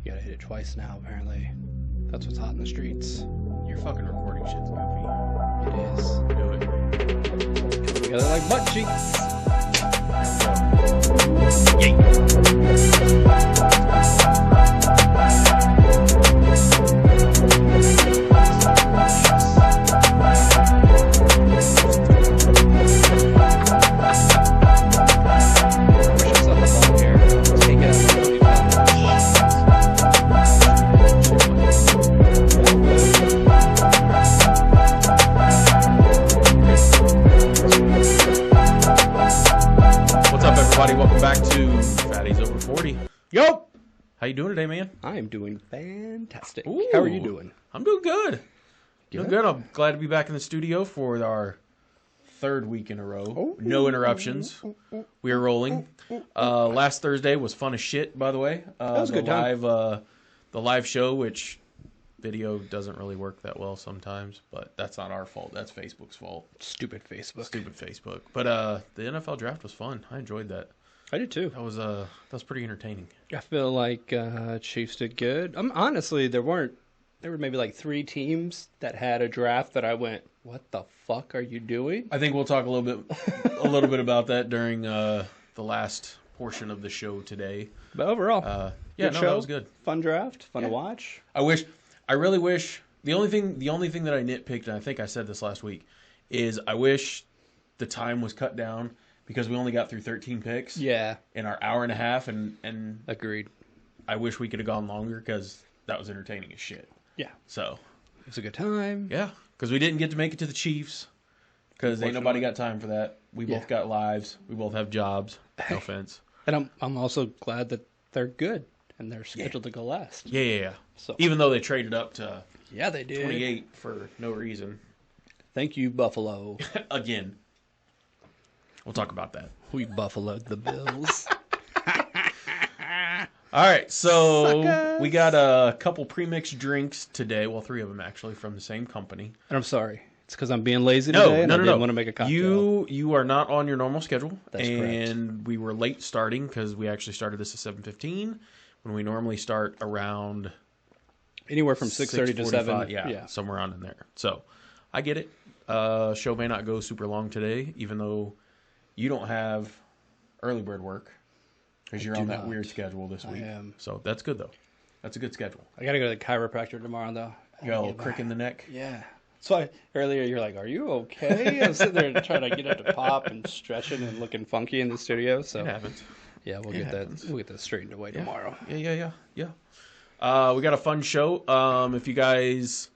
You gotta hit it twice now, apparently. That's what's hot in the streets. Your fucking recording shit's goofy. It is. Do it. Come together like butt cheeks. Yay! Welcome back to Fatties Over 40. Yo! How you doing today, man? I am doing fantastic. Ooh. How are you doing? I'm doing good. Doing Good. good. I'm glad to be back in the studio for our third week in a row. Oh. No interruptions. We are rolling. Last Thursday was fun as shit, by the way. That was a good time. The live show, which video doesn't really work that well sometimes, but that's not our fault. That's Facebook's fault. Stupid Facebook. Stupid Facebook. But the NFL draft was fun. I enjoyed that. I did too. That was pretty entertaining. I feel like Chiefs did good. Honestly, there were maybe like 3 teams that had a draft that I went, what the fuck are you doing? I think we'll talk a little bit about that during the last portion of the show today. But overall, that was good. Fun draft, fun to watch. I really wish the only thing that I nitpicked, and I think I said this last week, is I wish the time was cut down because we only got through 13 picks. Yeah. In our hour and a half, and Agreed. I wish we could have gone longer because that was entertaining as shit. Yeah. So it was a good time. Yeah, because we didn't get to make it to the Chiefs because ain't nobody got time for that. We both got lives. We both have jobs. No offense. And I'm also glad that they're good and they're scheduled to go last. Yeah. So even though they traded up to they did 28 for no reason. Thank you, Buffalo. Again. We'll talk about that. We buffaloed the Bills. All right, so Suckers. we got a couple pre-mixed drinks today. Well, 3 of them actually from the same company. And I'm sorry. It's because I'm being lazy today and I didn't want to make a cocktail. You are not on your normal schedule. That's and correct. We were late starting because we actually started this at 7:15 when we normally start around anywhere from 6:30 to 7. Yeah, somewhere around in there. So I get it. Show may not go super long today, even though you don't have early bird work because you're on that weird schedule this week. I am. So that's good, though. That's a good schedule. I got to go to the chiropractor tomorrow, though. You got a little crick in the neck? Yeah. That's why earlier you're like, are you okay? I was sitting there trying to get it to pop and stretching and looking funky in the studio. So it happens. Yeah, we'll get that straightened away tomorrow. Yeah. We got a fun show. If you guys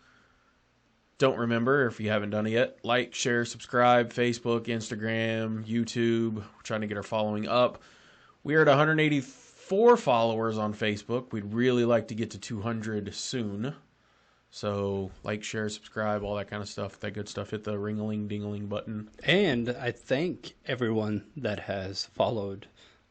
don't remember, if you haven't done it yet, like, share, subscribe, Facebook, Instagram, YouTube. We're trying to get our following up. We are at 184 followers on Facebook. We'd really like to get to 200 soon. So, like, share, subscribe, all that kind of stuff. That good stuff. Hit the ring-a-ling-ding-a-ling button. And I thank everyone that has followed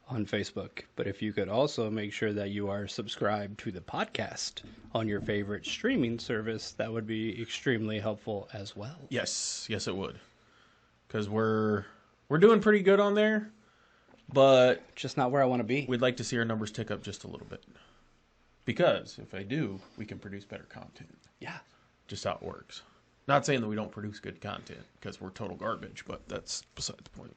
on Facebook. But if you could also make sure that you are subscribed to the podcast on your favorite streaming service, that would be extremely helpful as well. Yes, it would. Because we're doing pretty good on there, but just not where I want to be. We'd like to see our numbers tick up just a little bit. Because if they do, we can produce better content. Yeah. Just how it works. Not saying that we don't produce good content, because we're total garbage, but that's beside the point.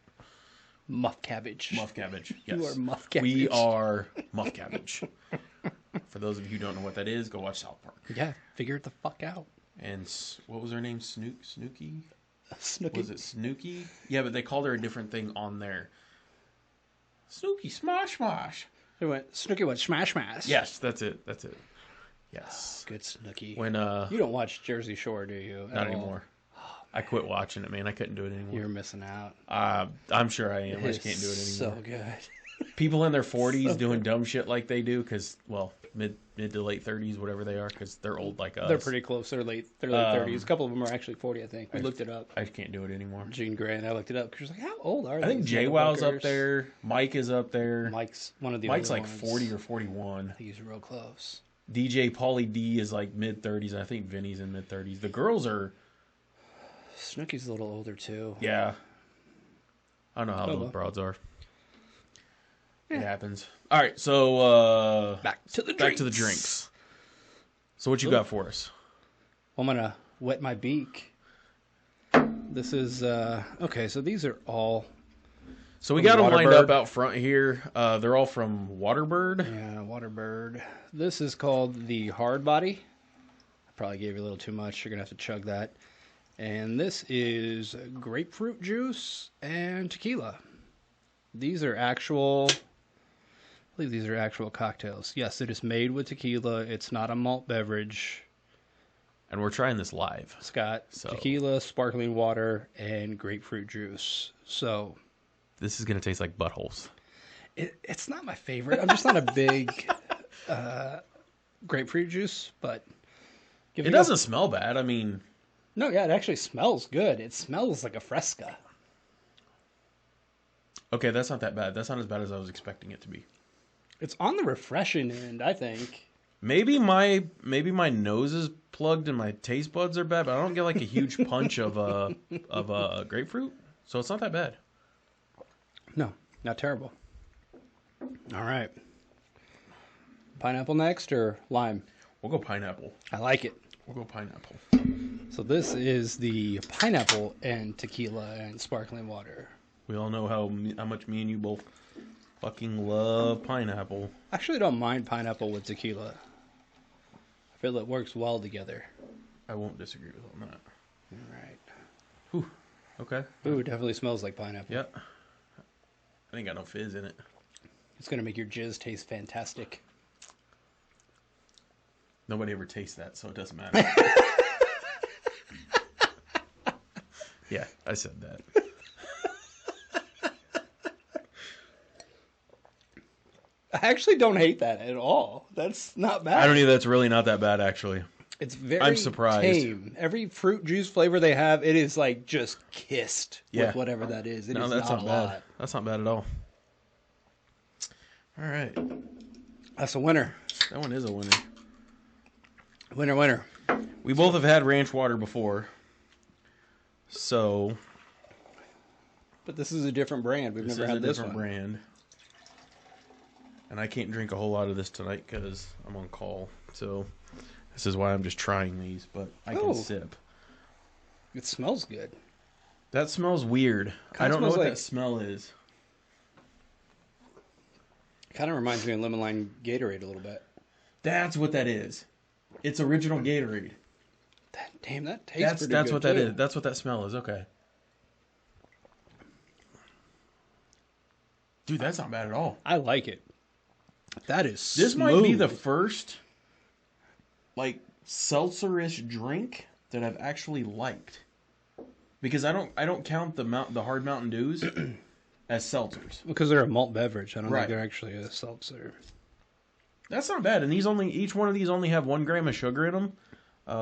Muff cabbage. Muff cabbage, yes. You are muff cabbage. We are muff cabbage. For those of you who don't know what that is, go watch South Park. Yeah, figure it the fuck out. And what was her name? Snooki? Snooki? Was it Snooki? Yeah, but they called her a different thing on there. Snooki, smash. Snooki went smash. Yes, that's it. Yes. Good Snooki. When you don't watch Jersey Shore, do you? Not anymore. I quit watching it, man. I couldn't do it anymore. You're missing out. I'm sure I am. I just can't do it anymore. So good. People in their 40s doing dumb shit like they do because, well, mid to late 30s, whatever they are, because they're old like us. They're pretty close. They're late 30s. A couple of them are actually 40, I think. We looked it up. I can't do it anymore. Jean Grey and I looked it up because like, how old are they? I think JWoww's up there. Mike is up there. Mike's one of the Mike's older like ones. 40 or 41. I think he's real close. DJ Pauly D is like mid 30s. I think Vinny's in mid 30s. The girls are. Snooki's a little older too. Yeah. I don't know how those broads are. It happens. All right, so Back to the drinks. So what you got for us? I'm gonna wet my beak. This is okay. So these are all. So we got them lined up out front here. They're all from Waterbird. Yeah, Waterbird. This is called the Hardbody. I probably gave you a little too much. You're gonna have to chug that. And this is grapefruit juice and tequila. These are actual. I believe these are actual cocktails. Yes, it is made with tequila. It's not a malt beverage. And we're trying this live. It's got tequila, sparkling water, and grapefruit juice. So this is going to taste like buttholes. It's not my favorite. I'm just not a big grapefruit juice, but it doesn't smell bad. I mean, no, yeah, it actually smells good. It smells like a Fresca. Okay, that's not that bad. That's not as bad as I was expecting it to be. It's on the refreshing end, I think. Maybe my nose is plugged and my taste buds are bad, but I don't get like a huge punch of grapefruit, so it's not that bad. No, not terrible. All right. Pineapple next or lime? We'll go pineapple. I like it. We'll go pineapple. So this is the pineapple and tequila and sparkling water. We all know how much me and you both fucking love pineapple. I actually don't mind pineapple with tequila. I feel it works well together. I won't disagree with on that. All right. Whew. Okay. Ooh, it definitely smells like pineapple. Yep. I ain't got no fizz in it. It's going to make your jizz taste fantastic. Nobody ever tastes that, so it doesn't matter. Yeah, I said that. I actually don't hate that at all. That's not bad. I don't either. That's really not that bad, actually. It's very I'm surprised. tame. Every fruit juice flavor they have, it is like just kissed with whatever that is. It is that's not a bad. lot. That's not bad at all. All right. That's a winner. That one is a winner. Winner, winner. We both have had Ranchwater before. So. But this is a different brand. We've never had this one. Brand. And I can't drink a whole lot of this tonight because I'm on call. So this is why I'm just trying these, but I can sip. It smells good. That smells weird. I don't know what that smell is. Kind of reminds me of lemon lime Gatorade a little bit. That's what that is. It's original Gatorade. Damn, that tastes pretty good. That's what that is. That's what that smell is. Okay. Dude, that's not bad at all. I like it. That is This smooth. might be the first, like, seltzer-ish drink that I've actually liked. Because I don't count the hard Mountain Dews as seltzers. Because they're a malt beverage. I don't think they're actually a seltzer. That's not bad. And each one of these only have 1 gram of sugar in them,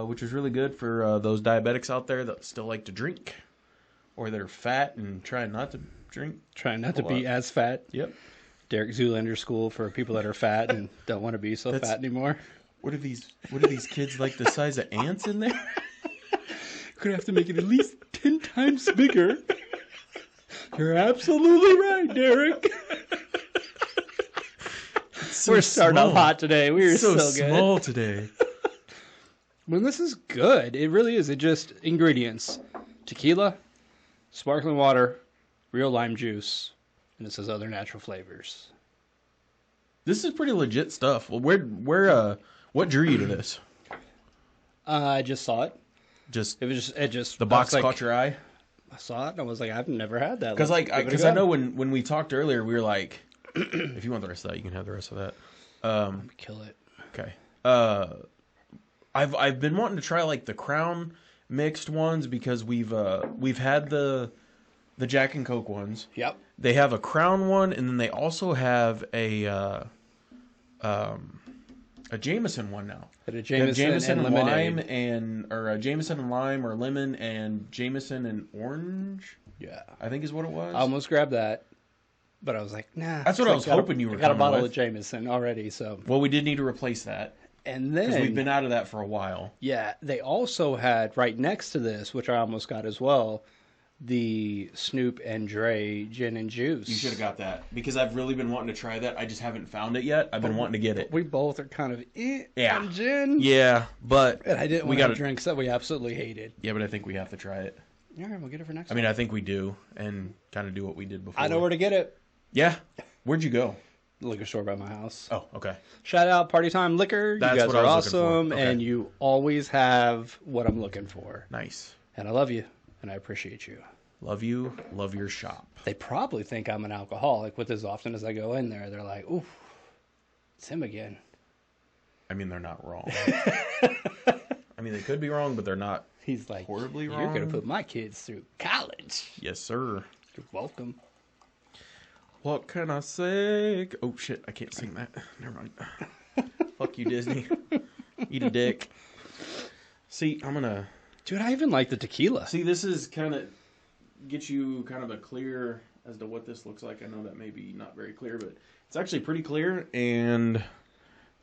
which is really good for those diabetics out there that still like to drink. Or that are fat and trying not to drink. Trying not to be as fat. Yep. Derek Zoolander school for people that are fat and don't want to be so fat anymore. What are these kids like the size of ants in there? Gonna have to make it at least 10 times bigger. You're absolutely right, Derek. We're starting off hot today. We're so good. Small today. Well, this is good. It really is. It just ingredients: tequila, sparkling water, real lime juice, and it says other natural flavors. This is pretty legit stuff. Well, what drew you to this? I just saw it. It just the box caught your eye. I saw it and I was like, I've never had that. Because I know when we talked earlier, we were like, if you want the rest of that, you can have the rest of that. Kill it. Okay. I've been wanting to try like the Crown mixed ones because we've had the Jack and Coke ones. Yep. They have a Crown one, and then they also have a Jameson one now. A Jameson and lime a Jameson and lime or lemon and Jameson and orange. Yeah, I think is what it was. I almost grabbed that, but I was like, nah. That's what I was hoping you were. Got a bottle of Jameson already, so. Well, we did need to replace that, and then because we've been out of that for a while. Yeah, they also had right next to this, which I almost got as well, the Snoop and Dre gin and juice. You should have got that because I've really been wanting to try that. I just haven't found it yet. I've been wanting to get it. We both are kind of on gin. Yeah, but And I didn't want to drinks that we absolutely hated. Yeah, but I think we have to try it. All right, we'll get it for next time. I mean, I think we do, and kind of do what we did before. I know where to get it. Yeah. Where'd you go? The liquor store by my house. Oh, okay. Shout out Party Time Liquor. That's you guys what are I was awesome, looking for. Okay. and you always have what I'm looking for. Nice. And I love you, and I appreciate you. Love you. Love your shop. They probably think I'm an alcoholic with as often as I go in there. They're like, ooh, it's him again. I mean, they're not wrong. I mean, they could be wrong, but they're not. He's like, horribly wrong. You're going to put my kids through college. Yes, sir. You're welcome. What can I say? Oh, shit. I can't sing that. Never mind. Fuck you, Disney. Eat a dick. See, I'm going to... Dude, I even like the tequila. See, this is kind of... Get you kind of a clear as to what this looks like. I know that may be not very clear, but it's actually pretty clear, and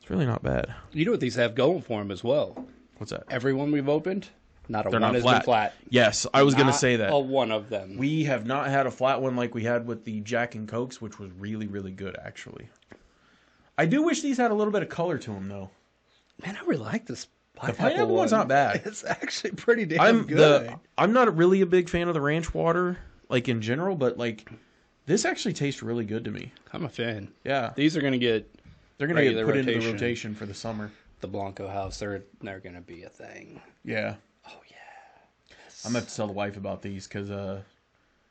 it's really not bad. You know what these have going for them as well? What's that? Everyone we've opened, not a They're one not has flat. been flat. Yes, I was going to say that. A one of them. We have not had a flat one like we had with the Jack and Cokes, which was really, really good, actually. I do wish these had a little bit of color to them, though. Man, I really like this The pineapple one's not bad. It's actually pretty damn good. I'm not really a big fan of the Ranchwater, like in general, but like this actually tastes really good to me. I'm a fan. Yeah, These are going to get they're going to get put into the rotation for the summer. The Blanco House, they're going to be a thing. Yeah. Oh yeah. Yes. I'm gonna have to tell the wife about these because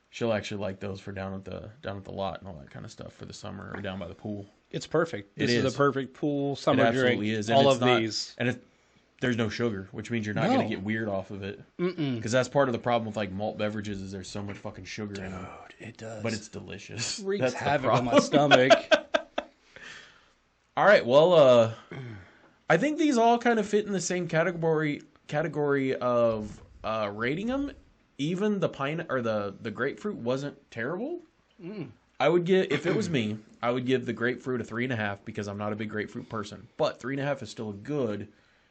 she'll actually like those for down at the lot and all that kind of stuff for the summer or down by the pool. It's perfect. This is a perfect pool summer it drink. Absolutely is. And all it's of not, these. And there's no sugar, which means you're not going to get weird off of it. Because that's part of the problem with like malt beverages is there's so much fucking sugar in them. It does. But it's delicious. Wreaks havoc on my stomach. All right, well, I think these all kind of fit in the same category of rating them. Even the the grapefruit wasn't terrible. I would give, if it was me, I would give the grapefruit a 3.5 because I'm not a big grapefruit person. But 3.5 is still good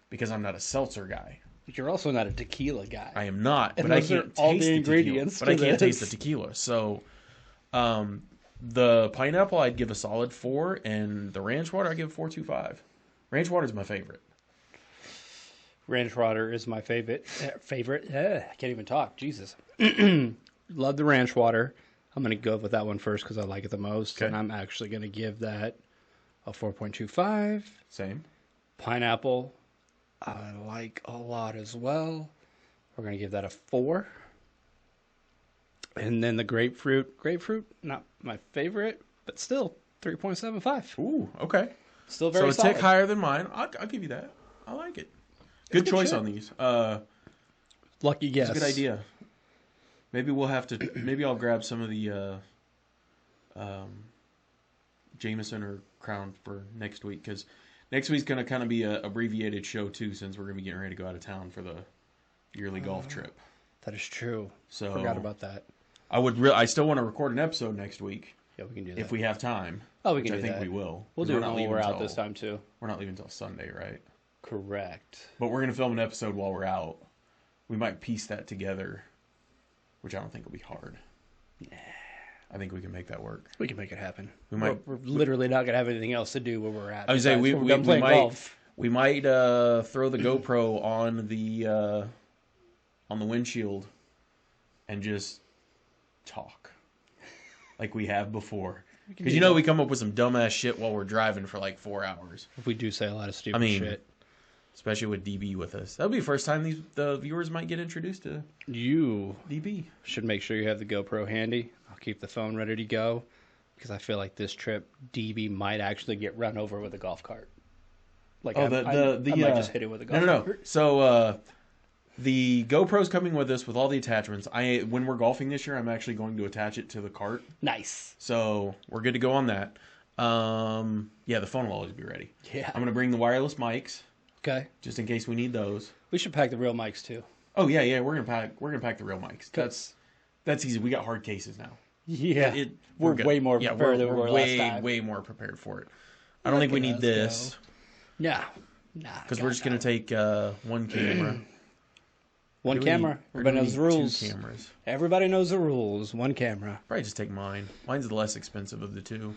because I'm not a selcer guy. But you're also not a tequila guy. I am not, and but I can't all taste the tequila. ingredients. But I can't taste the tequila. So, the pineapple I'd give a solid 4, and the Ranchwater I'd give a 4.25. Ranchwater is my favorite. Ranchwater is my favorite. I can't even talk. Jesus. Love the Ranchwater. I'm going to go with that one first because I like it the most. Okay. And I'm actually going to give that a 4.25. Same. Pineapple, I like a lot as well. We're going to give that a 4. And then the grapefruit, not my favorite, but still 3.75. Ooh, okay. Still very solid. So a tick solid. higher than mine. I'll give you that. I like it. Good choice on these. Lucky guess. It's a good idea. Maybe we'll have to. Maybe I'll grab some of the Jameson or Crown for next week because next week's going to kind of be an abbreviated show too, since we're going to be getting ready to go out of town for the yearly golf trip. That is true. So forgot about that. I still want to record an episode next week. Yeah, we can do that if we have time. Oh, we can which do I think that. we will. We'll do it when we're out this time too. We're not leaving until Sunday, right? Correct. But we're going to film an episode while we're out. We might piece that together, which I don't think will be hard. Nah. I think we can make that work. We can make it happen. We're literally not going to have anything else to do where we're at. I would say we might golf. We might throw the GoPro on the windshield and just talk like we have before. Because we come up with some dumbass shit while we're driving for like 4 hours. We do say a lot of stupid shit. Especially with DB with us. That'll be the first time the viewers might get introduced to you. DB. Should make sure you have the GoPro handy. I'll keep the phone ready to go because I feel like this trip DB might actually get run over with a golf cart. Like I might just hit it with a golf cart. No. So the GoPro's coming with us with all the attachments. When we're golfing this year, I'm actually going to attach it to the cart. Nice. So we're good to go on that. The phone will always be ready. Yeah. I'm going to bring the wireless mics. Okay. Just in case we need those. We should pack the real mics too. Oh yeah. We're gonna pack the real mics. That's easy. We got hard cases now. Yeah. We're way more prepared than we were last time. Way more prepared for it. I don't think we need this. Nah. Because we're just gonna take one camera. One Do we camera. need- or Everybody do we knows the need rules. 2 cameras. Everybody knows the rules. One camera. Probably just take mine. Mine's the less expensive of the two.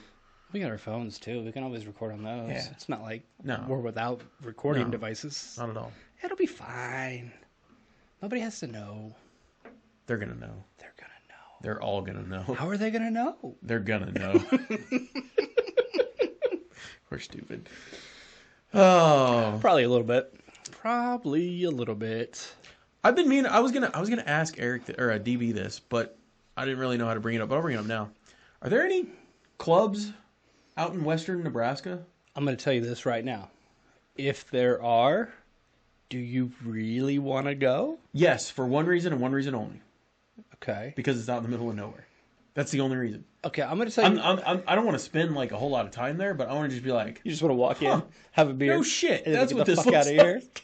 We got our phones too. We can always record on those. Yeah. It's not like No. we're without recording No. devices. Not at all. It'll be fine. Nobody has to know. They're gonna know. They're gonna know. They're all gonna know. How are they gonna know? They're gonna know. We're stupid. Oh, Probably a little bit. Probably a little bit. I've been meaning. I was gonna ask Eric or DB this, but I didn't really know how to bring it up. But I'll bring it up now. Are there any clubs out in western Nebraska? I'm gonna tell you this right now. If there are, do you really want to go? Yes, for one reason and one reason only. Okay. Because it's out in the middle of nowhere. That's the only reason. Okay, I'm gonna tell you. I don't want to spend like a whole lot of time there, but I want to just be like, You just want to walk in, have a beer. no shit. and then That's get what the this fuck looks out of here. like.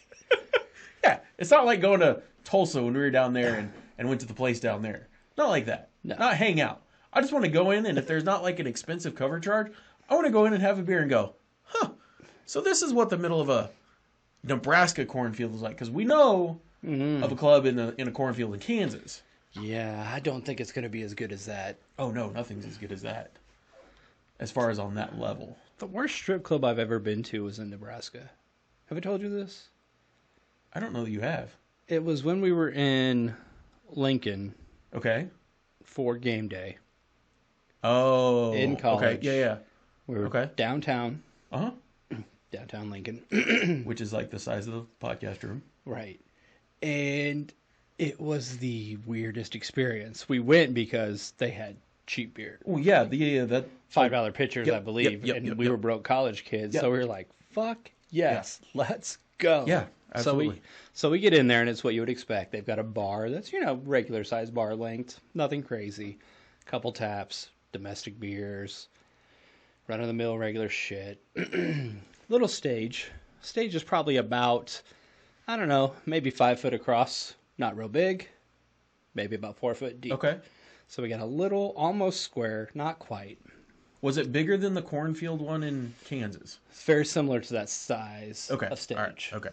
Yeah, it's not like going to Tulsa when we were down there and went to the place down there. Not like that. No. Not hang out. I just want to go in, and if there's not like an expensive cover charge, I want to go in and have a beer and go, huh, so this is what the middle of a Nebraska cornfield is like. Because we know of a club in a cornfield in Kansas. Yeah, I don't think it's gonna be as good as that. Oh, no, nothing's as good as that. As far as on that level. The worst strip club I've ever been to was in Nebraska. Have I told you this? I don't know that you have. It was when we were in Lincoln Okay. for game day. Oh. In college. Okay. Yeah. We were Okay. downtown Lincoln. Which is like the size of the podcast room. Right. And it was the weirdest experience. We went because they had cheap beer. Oh yeah, that $5 pitchers, Yep, I believe. yep, and yep, we yep. were broke college kids. Yep. So we were like, fuck yes, let's go. Yeah, absolutely. So we get in there and it's what you would expect. They've got a bar that's, regular size bar length. Nothing crazy. Couple taps, domestic beers, run of the mill regular shit. Little stage. Stage is probably about, I don't know, maybe 5 foot across. Not real big. Maybe about 4 foot deep. Okay. So we got a little, almost square, not quite. Was it bigger than the cornfield one in Kansas? It's very similar to that size of stage. All right. Okay.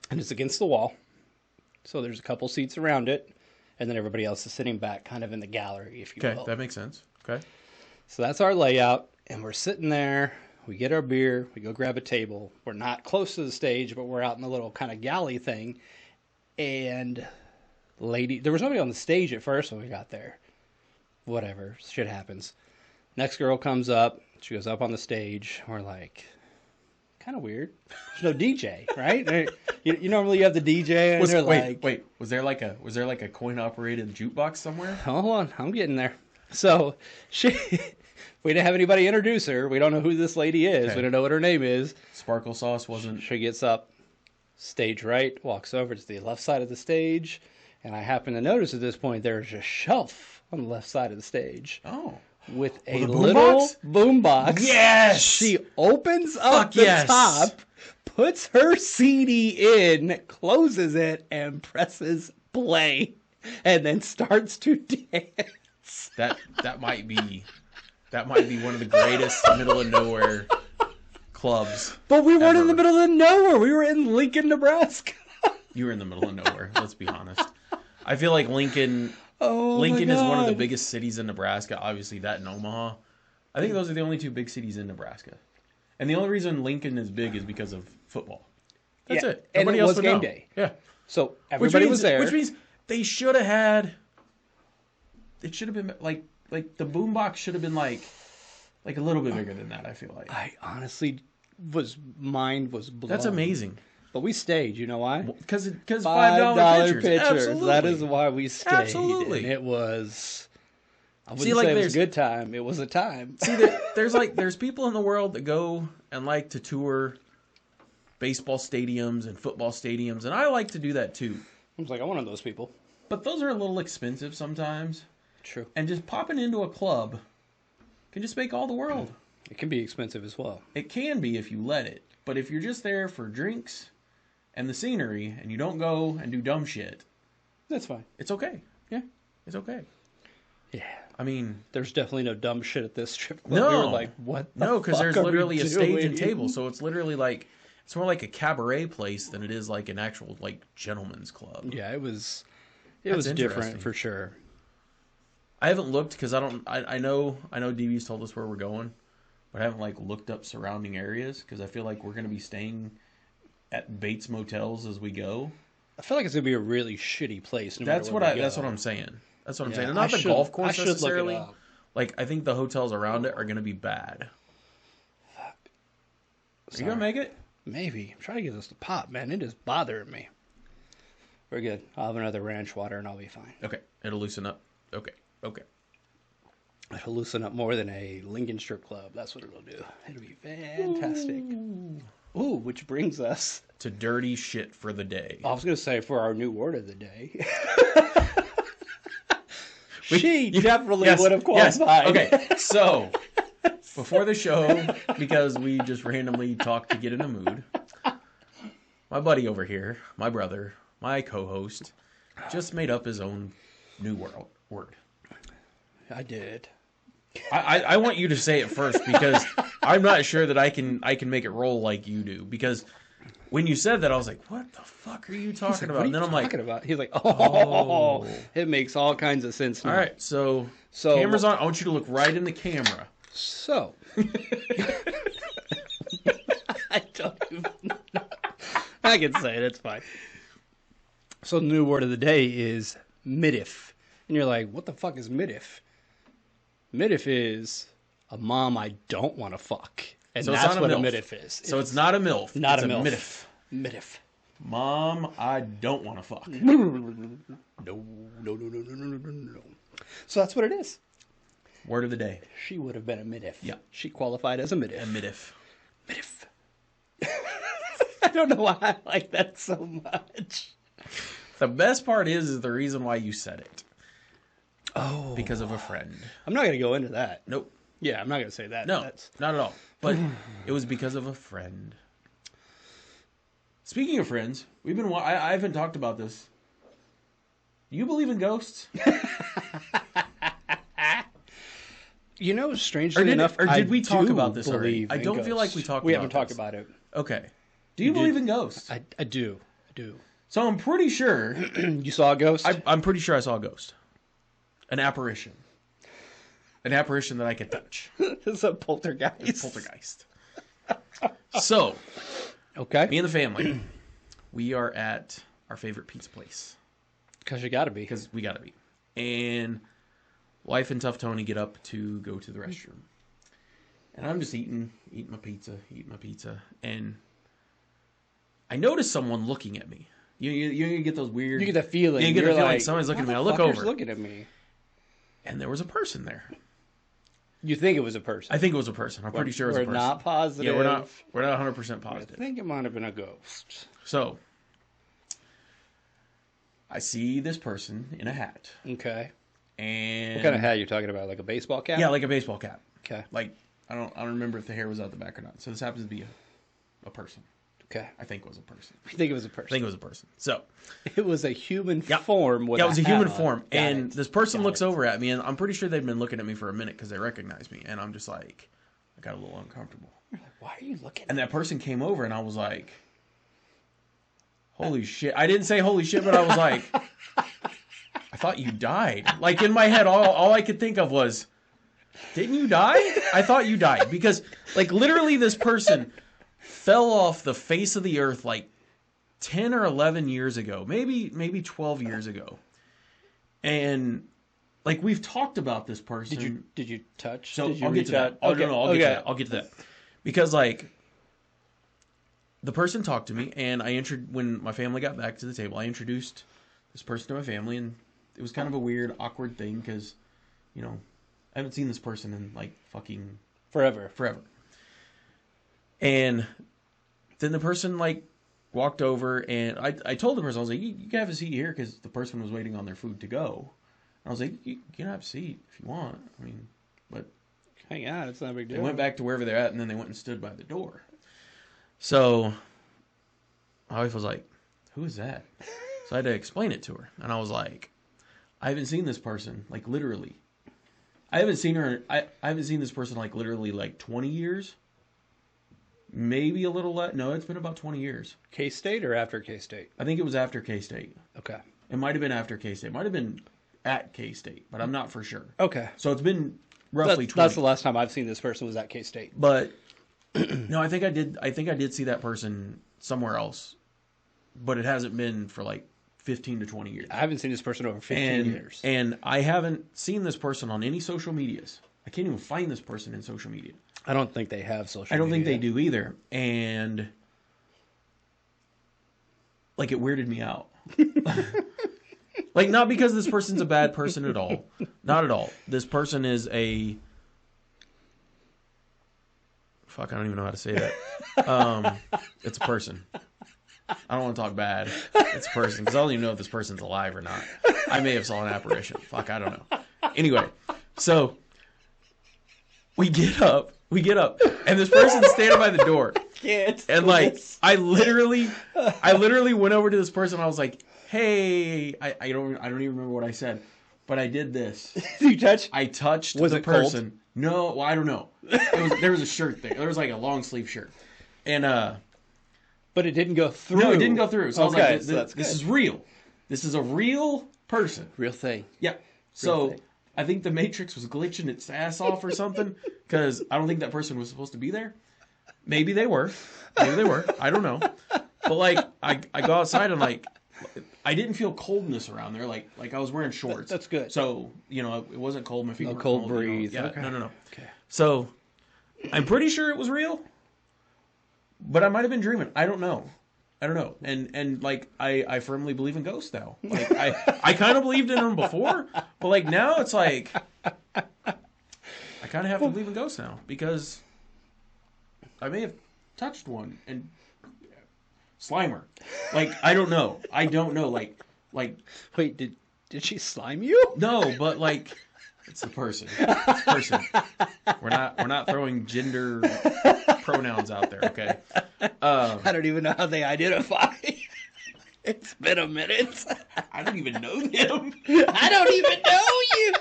And it's against the wall. So there's a couple seats around it. And then everybody else is sitting back kind of in the gallery, if you Okay, will. that makes sense. Okay. So that's our layout. And we're sitting there. We get our beer. We go grab a table. We're not close to the stage, but we're out in the little kind of galley thing. And there was nobody on the stage at first when we got there. Whatever. Shit happens. Next girl comes up. She goes up on the stage. We're like, kind of weird. There's no DJ, right? You normally have the DJ, and they're like, wait. Was there like a coin operated jukebox somewhere? hold on, I'm getting there. So we didn't have anybody introduce her. We don't know who this lady is. Okay. We don't know what her name is. Sparkle sauce wasn't. She gets up, stage right, walks over to the left side of the stage, and I happen to notice at this point there's a shelf on the left side of the stage. Oh. With a With a little boombox? boombox. Yes! She opens up Fuck the yes! top, puts her CD in, closes it, and presses play, and then starts to dance. That might be one of the greatest middle of nowhere clubs. But we weren't in ever. the middle of nowhere. We were in Lincoln, Nebraska. You were in the middle of nowhere. Let's be honest. I feel like Lincoln Oh, Lincoln my is one of the God. biggest cities in Nebraska. Obviously, that and Omaha. I think those are the only two big cities in Nebraska. And the only reason Lincoln is big is because of football. That's Yeah, it. and Nobody it else was would game know. day. Yeah. So everybody was there. Which means they should have had. It should have been like the boombox should have been like a little bit bigger than that. I feel like I honestly mind was blown. that's amazing. But we stayed. You know why? Because $5 pitchers. Absolutely. That is why we stayed. Absolutely. And it was. I wouldn't See, like, say it was a there's- good time. It was a time. See, there's people in the world that go and like to tour baseball stadiums and football stadiums, and I like to do that too. I was like, I'm one of those people. But those are a little expensive sometimes, True. and just popping into a club can just make all the world. It can be expensive as well. It can be if you let it, but if you're just there for drinks and the scenery, and you don't go and do dumb shit, That's fine. it's okay. Yeah. It's okay. Yeah. I mean, There's definitely no dumb shit at this strip club. No. We were like, what the no, because fuck there's are we literally a stage and doing? table, so it's literally like, It's more like a cabaret place than it is like an actual like gentleman's club. Yeah, it was That's different interesting. for sure. I haven't looked because I know DB's told us where we're going, but I haven't like looked up surrounding areas because I feel like we're going to be staying at Bates Motels as we go. I feel like it's gonna be a really shitty place. That's what I'm saying. That's what I'm saying. And not the golf course necessarily. Like I think the hotels around it are going to be bad. Fuck. Are you gonna make it? Maybe. I'm trying to get this to pop, man. It is bothering me. We're good. I'll have another Ranchwater and I'll be fine. Okay, it'll loosen up. Okay. It'll loosen up more than a Lincoln strip club. That's what it'll do. It'll be fantastic. Ooh, which brings us to dirty shit for the day. I was going to say for our new word of the day. She definitely would have qualified. Yes. Okay, so before the show, because we just randomly talked to get in a mood, my buddy over here, my brother, my co-host, just made up his own new word. I did. I want you to say it first because I'm not sure that I can make it roll like you do. Because when you said that, I was like, "What the fuck are you talking about?" And then I'm like, He's like, "Oh, it makes all kinds of sense now." All right, so camera's on. I want you to look right in the camera. So, I don't even know. I can say it. It's fine. So the new word of the day is middiff. And you're like, what the fuck is middiff? Middiff is a mom I don't want to fuck. And so that's what a middiff is. So it's not a MILF. Not it's a MILF. middiff. Middiff. Mom I don't want to fuck. No. So that's what it is. Word of the day. She would have been a middiff. Yeah. She qualified as a middiff. A middiff. Middiff. I don't know why I like that so much. The best part is the reason why you said it. Oh. Because of a friend. I'm not going to go into that. Nope. Yeah, I'm not going to say that. No, not at all. But it was because of a friend. Speaking of friends, I haven't talked about this. Do you believe in ghosts? You know, strangely enough, did we talk about this already? I don't feel like we talked about it. We haven't talked about it. Okay. Do you believe in ghosts? I do. So I'm pretty sure... You saw a ghost? I'm pretty sure I saw a ghost. An apparition. An apparition that I could touch. It's a poltergeist. It's a poltergeist. So, okay, me and the family, we are at our favorite pizza place. Because you got to be. Because we got to be. And wife and Tough Tony get up to go to the restroom. And I'm just eating my pizza. And I notice someone looking at me. You get those weird... You get the feeling. You get the feeling like someone's looking at me. I look over. looking at me. And there was a person there. You think it was a person? I think it was a person. I'm pretty sure it was a person. We're not positive. Yeah, we're not 100% positive. I think it might have been a ghost. So, I see this person in a hat. Okay. And what kind of hat are you talking about? Like a baseball cap? Yeah, like a baseball cap. Okay. Like I don't remember if the hair was out the back or not. So this happens to be a person. Okay. I think it was a person. You think it was a person? I think it was a person. So it was a human form. It was a human form. And this person Got looks it. over at me, and I'm pretty sure they've been looking at me for a minute because they recognize me. And I'm just like, I got a little uncomfortable. You're like, why are you looking? And that person came over, and I was like, holy shit. I didn't say holy shit, but I was like, I thought you died. Like in my head, all I could think of was, didn't you die? I thought you died. Because like literally this person fell off the face of the earth like 10 or 11 years ago, maybe 12 years ago. And like we've talked about this person. Did you touch? So did I'll get to that. I'll get to that. Because like the person talked to me, and when my family got back to the table, I introduced this person to my family, and it was kind of a weird, awkward thing because, you know, I haven't seen this person in like fucking forever. And then the person like walked over, and I told the person, I was like, you can have a seat here because the person was waiting on their food to go. And I was like, you can have a seat if you want. I mean, but hang on, it's not a big deal. They went back to wherever they're at, and then they went and stood by the door. So my wife was like, who is that? So I had to explain it to her. And I was like, I haven't seen this person, like literally. I haven't seen this person like literally like 20 years. maybe a little less. No, it's been about 20 years. K-State or after K-State? I think it was after K-State. Okay. It might have been after K-State. It might have been at K-State, but I'm not for sure. Okay. So it's been roughly 20. That's the last time I've seen this person was at K-State. But no, I think I did see that person somewhere else, but it hasn't been for like 15 to 20 years. I haven't seen this person over 15 years. And I haven't seen this person on any social medias. I can't even find this person in social media. I don't think they have social media. I don't think they do either. And like it weirded me out. Like not because this person's a bad person at all. Not at all. This person is a fuck, I don't even know how to say that. It's a person. I don't want to talk bad. It's a person because I don't even know if this person's alive or not. I may have saw an apparition. Fuck, I don't know. Anyway, so we get up, and this person's standing by the door. And like, I literally went over to this person. And I was like, "Hey, I don't even remember what I said, but I did this." You touch? I touched Was the it person. cold? No, well, I don't know. There was a shirt there. There was like a long sleeve shirt, and but it didn't go through. no, it didn't go through. So I was like, so that's "This good. is real. This is a real person." Real thing. Yeah. So thing. I think the Matrix was glitching its ass off or something because I don't think that person was supposed to be there. Maybe they were. I don't know. But like, I go outside and like, I didn't feel coldness around there. Like I was wearing shorts. That's good. So it wasn't cold. My feet No weren't cold cold. breeze. Yeah. Okay. No. Okay. So I'm pretty sure it was real, but I might have been dreaming. I don't know. And like I firmly believe in ghosts now. Like I kind of believed in them before, but like now it's like I kind of have to believe in ghosts now because I may have touched one and Slimer. Like I don't know. Like Wait, did she slime you? no, but like it's the person. We're not throwing gender pronouns out there, okay? I don't even know how they identify. It's been a minute. I don't even know them. I don't even know you.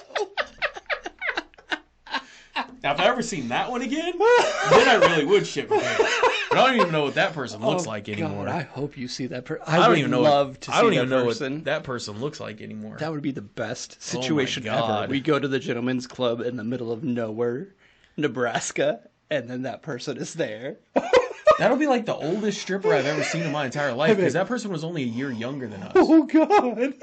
Now, if I ever seen that one again, then I really would shit my pants. But I don't even know what that person looks like anymore. God, I hope you see that person. I don't even know. love to see I don't that even know person. what that person looks like anymore. That would be the best situation God. ever. We go to the gentleman's club in the middle of nowhere, Nebraska, and then that person is there. That'll be like the oldest stripper I've ever seen in my entire life because that person was only a year younger than us. Oh, God.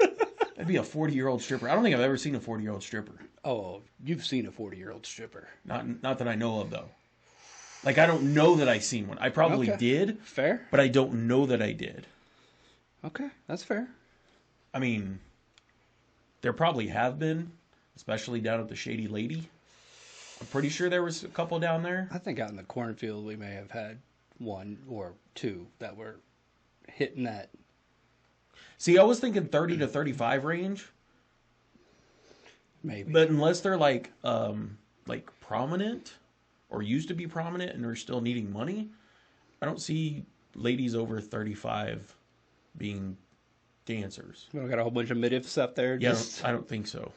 That'd be a 40-year-old stripper. I don't think I've ever seen a 40-year-old stripper. Oh, you've seen a 40-year-old stripper. Not that I know of, though. Like, I don't know that I've seen one. I probably did, Fair. but I don't know that I did. Okay, that's fair. I mean, there probably have been, especially down at the Shady Lady. I'm pretty sure there was a couple down there. I think out in the cornfield we may have had one or two that were hitting that. See, I was thinking 30 to 35 range. Maybe. But unless they're like prominent or used to be prominent and are still needing money, I don't see ladies over 35 being dancers. We got a whole bunch of midifs up there. Yeah, Just... I don't think so.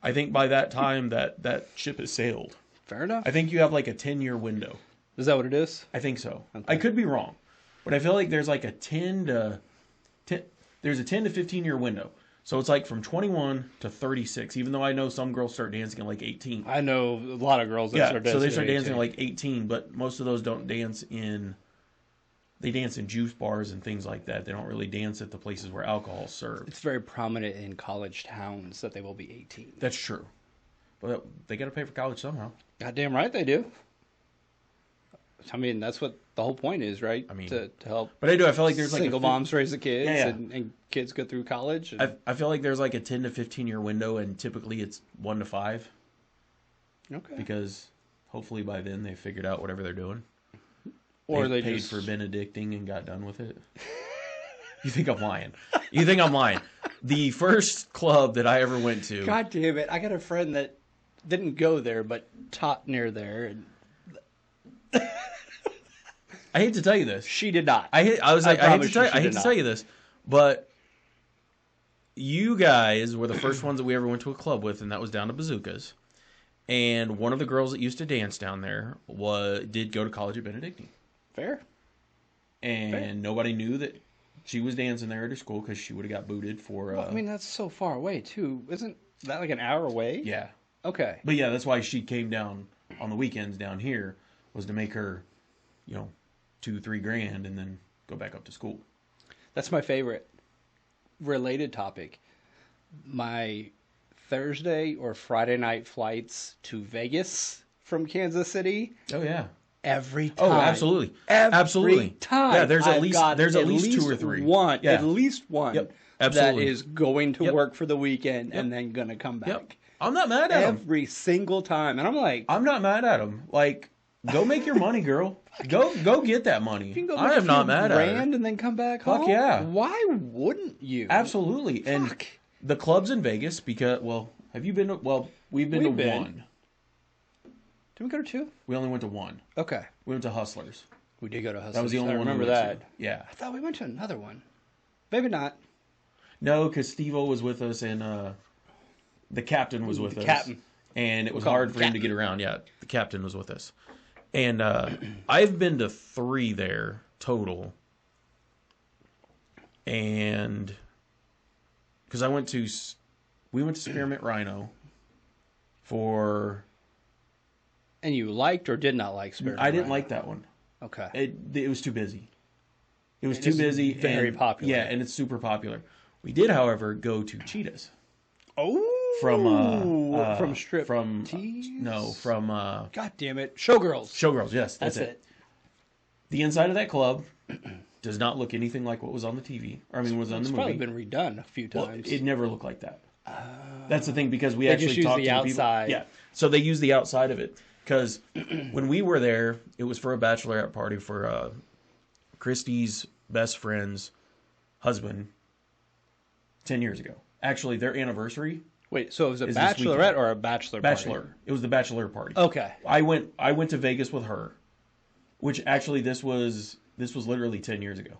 I think by that time that ship has sailed. Fair enough. I think you have like a 10-year window. Is that what it is? I think so. Okay. I could be wrong, but I feel like there's like a 10 to 15-year window. So it's like from 21 to 36, even though I know some girls start dancing at like 18. I know a lot of girls that start dancing. So they start at dancing 18. at like 18, but most of those don't dance in. They dance in juice bars and things like that. They don't really dance at the places where alcohol is served. It's very prominent in college towns that they will be 18. That's true. But they got to pay for college somehow. Goddamn right they do. I mean, that's what the whole point is, right? I mean, to help. But I feel like there's like single moms raise the kids, Yeah. and kids go through college. And... I feel like there's like a 10 to 15-year window, and typically it's 1 to 5. Okay. Because hopefully by then they figured out whatever they're doing. Or they paid just... for Benedicting and got done with it. You think I'm lying? The first club that I ever went to. God damn it! I got a friend that didn't go there, but taught near there, and I hate to tell you this. she did not. I hate to tell you this, but you guys were the first ones that we ever went to a club with, and that was down to Bazookas. And one of the girls that used to dance down there did go to college at Benedictine. Fair. And nobody knew that she was dancing there at her school because she would have got booted for... Well, I mean, that's so far away, too. Isn't that like an hour away? Yeah. Okay. But yeah, that's why she came down on the weekends down here, was to make her, $2,000-3,000 and then go back up to school. That's my favorite related topic. My Thursday or Friday night flights to Vegas from Kansas City. Oh, yeah. Every time. Oh, absolutely. Every time. Yeah, there's at least 2 or 3. One. Yeah. At least one. Yep. Absolutely. That is going to work for the weekend and then going to come back. Yep. I'm not mad at him. Every single time. And I'm like... I'm not mad at him. Like, go make your money, girl. Go get that money. You can go I am not mad at her. and then come back home? Fuck yeah. Why wouldn't you? Absolutely. Fuck. And the clubs in Vegas, because, have you been to... Well, we've been to one. Did we go to 2? We only went to 1. Okay. We went to Hustlers. We did go to Hustlers. That was the only one. I remember that. Yeah. I thought we went to another one. Maybe not. No, because Steve-O was with us and the captain was with us. Captain. And it was hard for him to get around. Yeah, the captain was with us. And I've been to 3 there total. And because we went to Spearmint Rhino for... And you liked or did not like Spearmint I didn't Rhino? like that one. Okay. It was too busy. It was too busy. Very popular. Yeah, and it's super popular. We did, however, go to Cheetah's. Oh! From Strip Tease? No, from... God damn it. Showgirls. Showgirls, yes. That's it. The inside of that club does not look anything like what was on the TV. Or, was on the movie. It's probably been redone a few times. Well, it never looked like that. That's the thing, because we actually just talked use to the the people. outside. Yeah, so they use the outside of it. Because when we were there, it was for a bachelorette party for Christy's best friend's husband 10 years ago. Actually, their anniversary. Wait, so it was a bachelorette or a bachelor party? Bachelor. It was the bachelor party. Okay. I went to Vegas with her, which actually this was literally 10 years ago.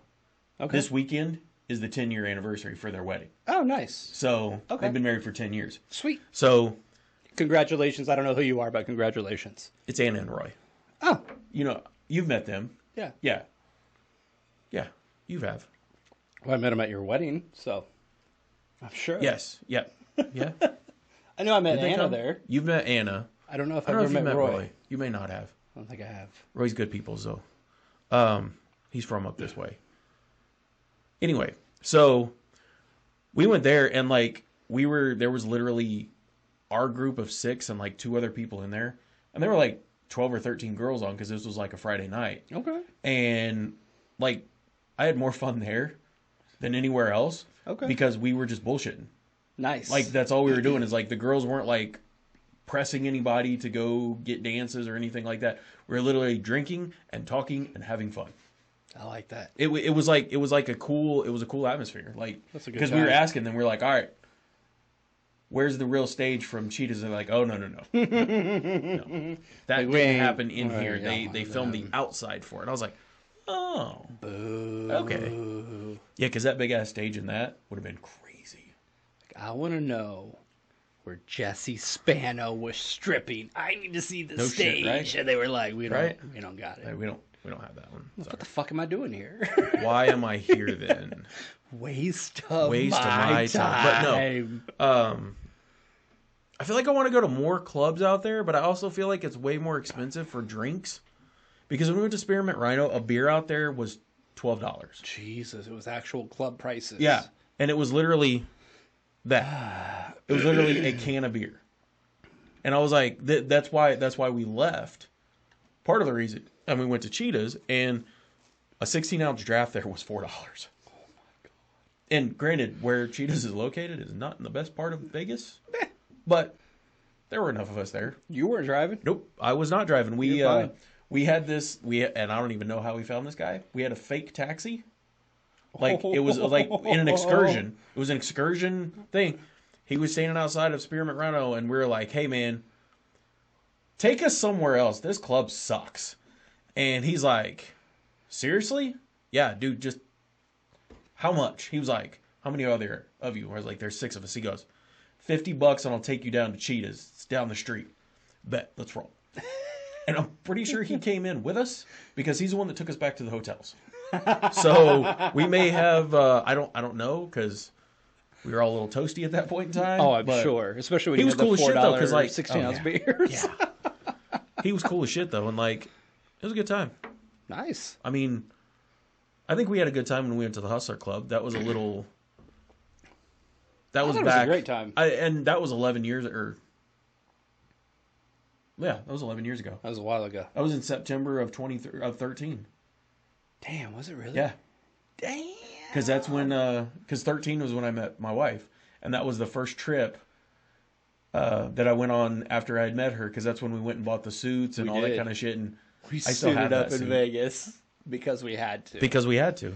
Okay. This weekend is the 10-year anniversary for their wedding. Oh, nice. So they've been married for 10 years. Sweet. So congratulations. I don't know who you are, but congratulations. it's Anna and Roy. Oh. You've met them. Yeah. Yeah. Yeah, you have. Well, I met him at your wedding, so I'm sure. Yes. Yeah. Yeah. I know I met Did they Anna come? there. You've met Anna. I don't know if I I've don't know ever if you met Roy. You may not have. I don't think I have. Roy's good people, so. He's from up this way. Anyway, so we went there and there was literally our group of 6 and 2 other people in there. And there were 12 or 13 girls on because this was a Friday night. Okay. And I had more fun there than anywhere else. Okay. Because we were just bullshitting. Nice. That's all we were doing is the girls weren't pressing anybody to go get dances or anything like that. We were literally drinking and talking and having fun. I like that. It was a cool atmosphere. That's a good because we were asking them, we're like, all right, where's the real stage from Cheetahs? And they're like, oh no. No. That didn't happen in here. They filmed the outside for it. I was like, oh. Boo. Okay. Yeah, because that big ass stage in that would have been crazy. I want to know where Jesse Spano was stripping. I need to see the stage. Shit, right? And they were like, we don't got it. We don't have that one. What the fuck am I doing here? Why am I here then? Waste of my time. But no. I feel like I want to go to more clubs out there, but I also feel like it's way more expensive for drinks. Because when we went to Spearmint Rhino, a beer out there was $12. Jesus, it was actual club prices. Yeah. And it was literally that. It was literally a can of beer. And I was like, that's why we left. Part of the reason. And we went to Cheetah's, and a 16-ounce draft there was $4. Oh, my God. And granted, where Cheetah's is located is not in the best part of Vegas. But there were enough of us there. You weren't driving? Nope. I was not driving. We had this, and I don't even know how we found this guy. We had a fake taxi. It was in an excursion. It was an excursion thing. He was standing outside of Spearmint Rhino, and we were like, hey, man, take us somewhere else. This club sucks. And he's like, seriously? Yeah, dude, just how much? He was like, how many are there of you? I was like, there's 6 of us. He goes, $50 and I'll take you down to Cheetah's. It's down the street. Bet, let's roll. And I'm pretty sure he came in with us because he's the one that took us back to the hotels. So we may have, I don't know, because we were all a little toasty at that point in time. Oh, I'm sure. Especially when he you was had the cool as shit, though, because, like, 16-ounce beers. Yeah. He was cool as shit, though, and, like, it was a good time. Nice. I mean, I think we had a good time when we went to the Hustler Club. That was a little... That was back... It was a great time. And that was 11 years... Yeah, that was 11 years ago. That was a while ago. That was in September of 2013. Damn, was it really? Yeah. Damn. Because that's when... Because 13 was when I met my wife. And that was the first trip that I went on after I had met her. Because that's when we went and bought the suits and all that kind of shit. And we I still have suited up that in suit. Vegas because we had to. Because we had to.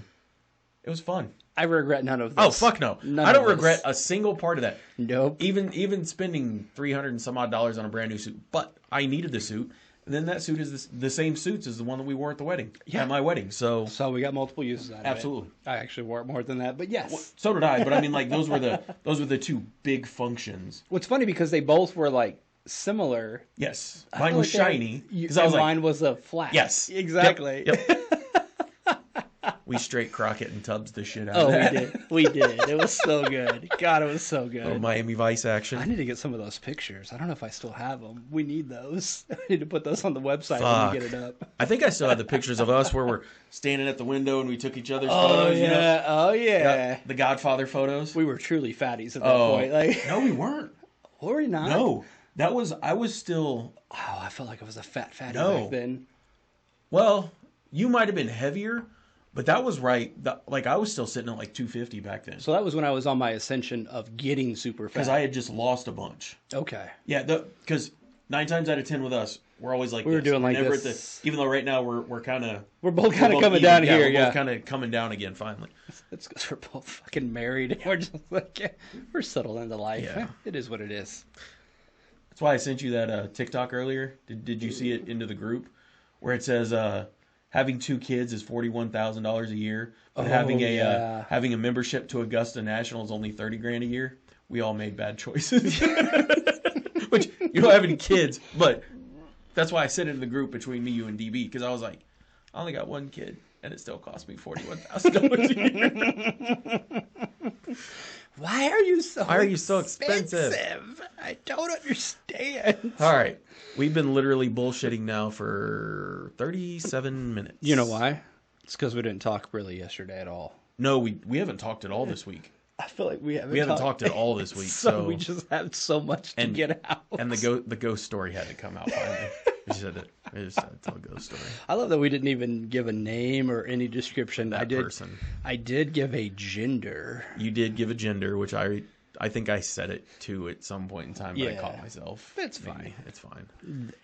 It was fun. I regret none of this. Oh, fuck no. I don't regret a single part of that. Nope. Even spending $300 and some odd on a brand new suit. But I needed the suit. And then that suit is the same suits as the one that we wore at the wedding. Yeah. At my wedding. So we got multiple uses out of it. Absolutely. I actually wore it more than that, but yes. Well, so did I. But I mean, like, those were the two big functions. What's funny because they both were like similar. Yes. Mine was shiny. Mine was a flat. Yes. Exactly. Yep. We straight Crockett and Tubbs the shit out of that. We did. It was so good. God, it was so good. Little Miami Vice action. I need to get some of those pictures. I don't know if I still have them. We need those. I need to put those on the website when we get it up. I think I still have the pictures of us where we're standing at the window and we took each other's photos. Yeah. You know? Oh, yeah. The Godfather photos. We were truly fatties at that point. Like, no, we weren't. Were we not? No. I was still... Oh, I felt like I was a fatty back then. Well, you might have been heavier... But that was right. Like, I was still sitting at like 250 back then. So that was when I was on my ascension of getting super fat. Because I had just lost a bunch. Okay. Yeah, because 9 times out of 10 with us, we're always like we were doing like this. Even though right now we're kind of... We're both kind of coming down here, We're both kind of coming down again, finally. It's because we're both fucking married. And we're just like, we're settled into life. Yeah. It is what it is. That's why I sent you that TikTok earlier. Did you see it into the group? Where it says... having 2 kids is $41,000 a year, but having a membership to Augusta National is only $30,000 a year. We all made bad choices. Which you don't have any kids, but that's why I sent it in the group between me, you, and DB because I was like, I only got 1 kid, and it still cost me $41,000 a year. Why are you so expensive? I don't understand. All right. We've been literally bullshitting now for 37 minutes. You know why? It's because we didn't talk really yesterday at all. No, we haven't talked at all this week. I feel like we haven't talked at all this week. So we just have so much to get out. And the ghost story had to come out finally. We just had to tell a ghost story. I love that we didn't even give a name or any description. Person. I did give a gender. You did give a gender, which I think I said it too at some point in time, but I caught myself. It's fine. It's fine.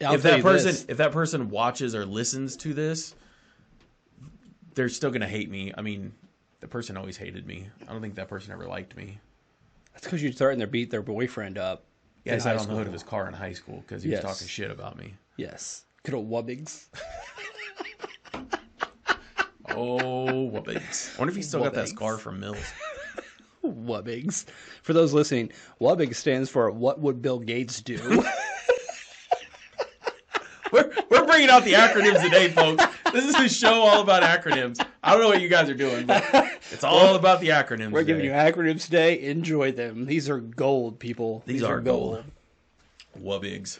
If that person watches or listens to this, they're still gonna hate me. I mean, the person always hated me. I don't think that person ever liked me. That's because you're starting to beat their boyfriend up. Yeah, I on the hood of his car in high school because he was talking shit about me. Yes. Good old Wubbigs. Oh, Wubbigs. I wonder if he still got that scar from Mills. Wubbigs. For those listening, Wubbigs stands for What Would Bill Gates Do? We're bringing out the acronyms today, folks. This is a show all about acronyms. I don't know what you guys are doing, but it's all about the acronyms. We're giving you acronyms today. Enjoy them. These are gold, people. These are gold. Wubbigs.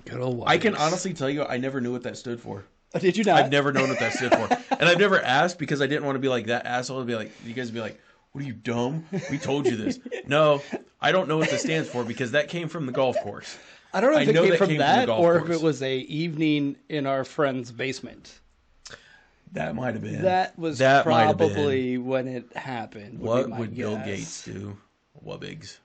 Good old Wubbigs. I can honestly tell you, I never knew what that stood for. Did you not? I've never known what that stood for. And I've never asked because I didn't want to be like that asshole to be like, you guys would be like, what are you, dumb? We told you this. No, I don't know what this stands for because that came from the golf course. I don't know if it came from that or if it was a evening in our friend's basement. That might have been. That was probably when it happened. What would Bill Gates do? Wubbigs.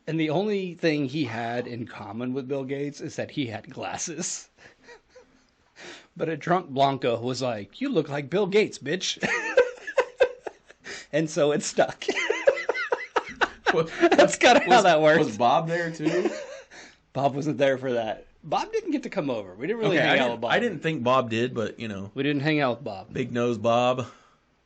And the only thing he had in common with Bill Gates is that he had glasses. But a drunk Blanco was like, you look like Bill Gates, bitch. And so it stuck. That's kind of how that works. Was Bob there too? Bob wasn't there for that. Bob didn't get to come over. We didn't really hang out with Bob. I didn't think Bob did, but you know. We didn't hang out with Bob. Big nose Bob.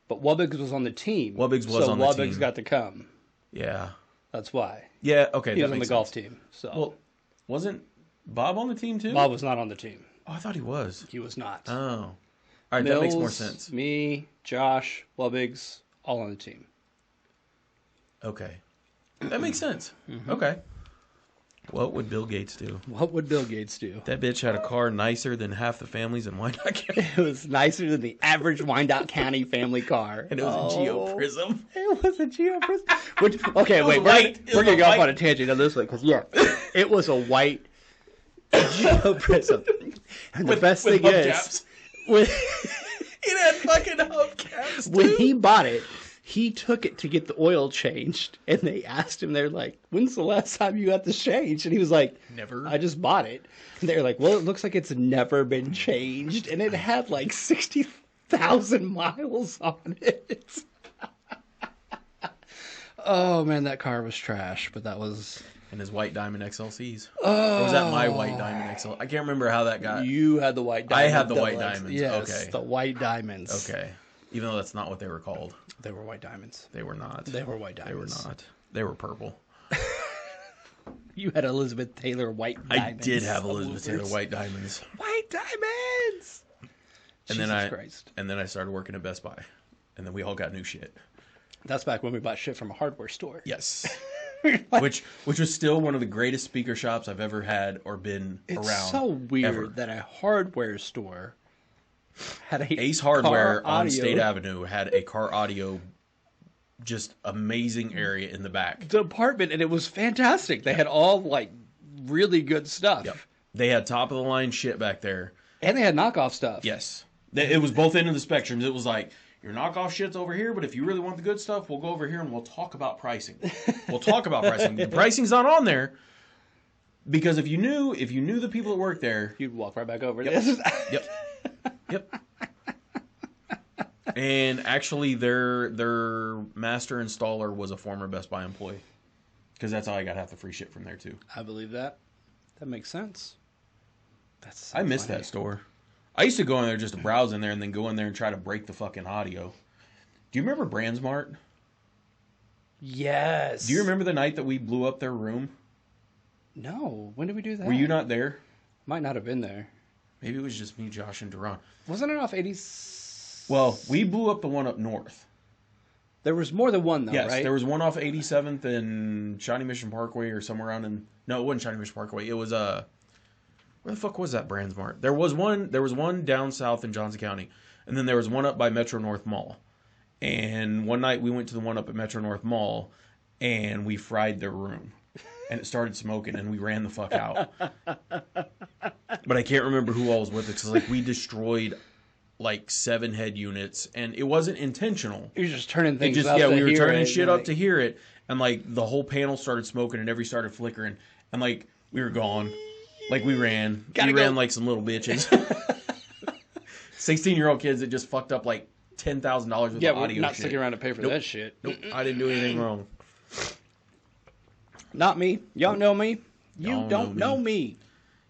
But Wubbigs was on the team. Wubbigs was on the team. So Wubbigs got to come. Yeah. That's why. Yeah, okay. He was on the golf team. So. Well, wasn't Bob on the team too? Bob was not on the team. Oh, I thought he was. He was not. Oh. All right, Mills, that makes more sense. Me, Josh, Wubbigs, all on the team. Okay. That makes sense. Okay. What would Bill Gates do? What would Bill Gates do? That bitch had a car nicer than half the families in Wyandotte County. It was nicer than the average Wyandotte County family car. And it was a Geo Prism. It was a Geo Prism. Which, okay, wait, white. we're going to go off on a tangent on this one. Because, yeah, it was a white Geo Prism. And the best thing is... It had fucking hubcaps, too. When he bought it, he took it to get the oil changed, and they asked him, they're like, when's the last time you got this changed? And he was like, never. I just bought it. And they're like, well, it looks like it's never been changed. And it had like 60,000 miles on it. Oh, man, that car was trash, but that was... And his white diamond XLCs. Oh. Or was that my white diamond XL? I can't remember how that got... You had the white diamond. I had the white diamonds. Yes, okay. The white diamonds. Okay. Even though that's not what they were called. They were white diamonds. They were not. They were white diamonds. They were not. They were purple. You had Elizabeth Taylor white diamonds. I did have Elizabeth Taylor white diamonds. White diamonds! And Jesus Christ. And then I started working at Best Buy. And then we all got new shit. That's back when we bought shit from a hardware store. Yes. which was still one of the greatest speaker shops I've ever had or been around. It's so weird ever. that a hardware store had a Ace Hardware on audio. State Avenue had a car audio just amazing area in the back. Department, and it was fantastic. They had all like really good stuff. Yep. They had top of the line shit back there. And they had knockoff stuff. Yes. It was both ends of the spectrums. It was like, your knockoff shit's over here, but if you really want the good stuff, we'll go over here and we'll talk about pricing. We'll talk about pricing. The pricing's not on there because if you knew the people that work there, you'd walk right back over. Yep. Yep. And actually, their master installer was a former Best Buy employee because that's how I got half the free shit from there too. I believe that. That makes sense. That's so I miss funny. that store. I used to go in there just to browse in there and then go in there and try to break the fucking audio. Do you remember Brandsmart? Yes. Do you remember the night that we blew up their room? No. When did we do that? Were you not there? Might not have been there. Maybe it was just me, Josh, and Duran. Wasn't it off 80s? Well, we blew up the one up north. There was more than one, though, yes, right? There was one off 87th and Shawnee Mission Parkway or somewhere around in... No, it wasn't Shawnee Mission Parkway. It was... Where the fuck was that Brandsmart? There was one down south in Johnson County, and then there was one up by Metro North Mall. And one night we went to the one up at Metro North Mall, and we fried their room. And it started smoking, and we ran the fuck out. But I can't remember who all was with it, because like, we destroyed like 7 head units, and it wasn't intentional. You were just turning things up. Yeah, we were turning shit up to hear it, and like the whole panel started smoking, and every started flickering, and like we were gone. Like, we ran. We ran like some little bitches. 16-year-old kids that just fucked up like $10,000 worth of audio not shit. sticking around to pay for that shit. Nope, I didn't do anything wrong. Not me. Y'all know me. You don't know me.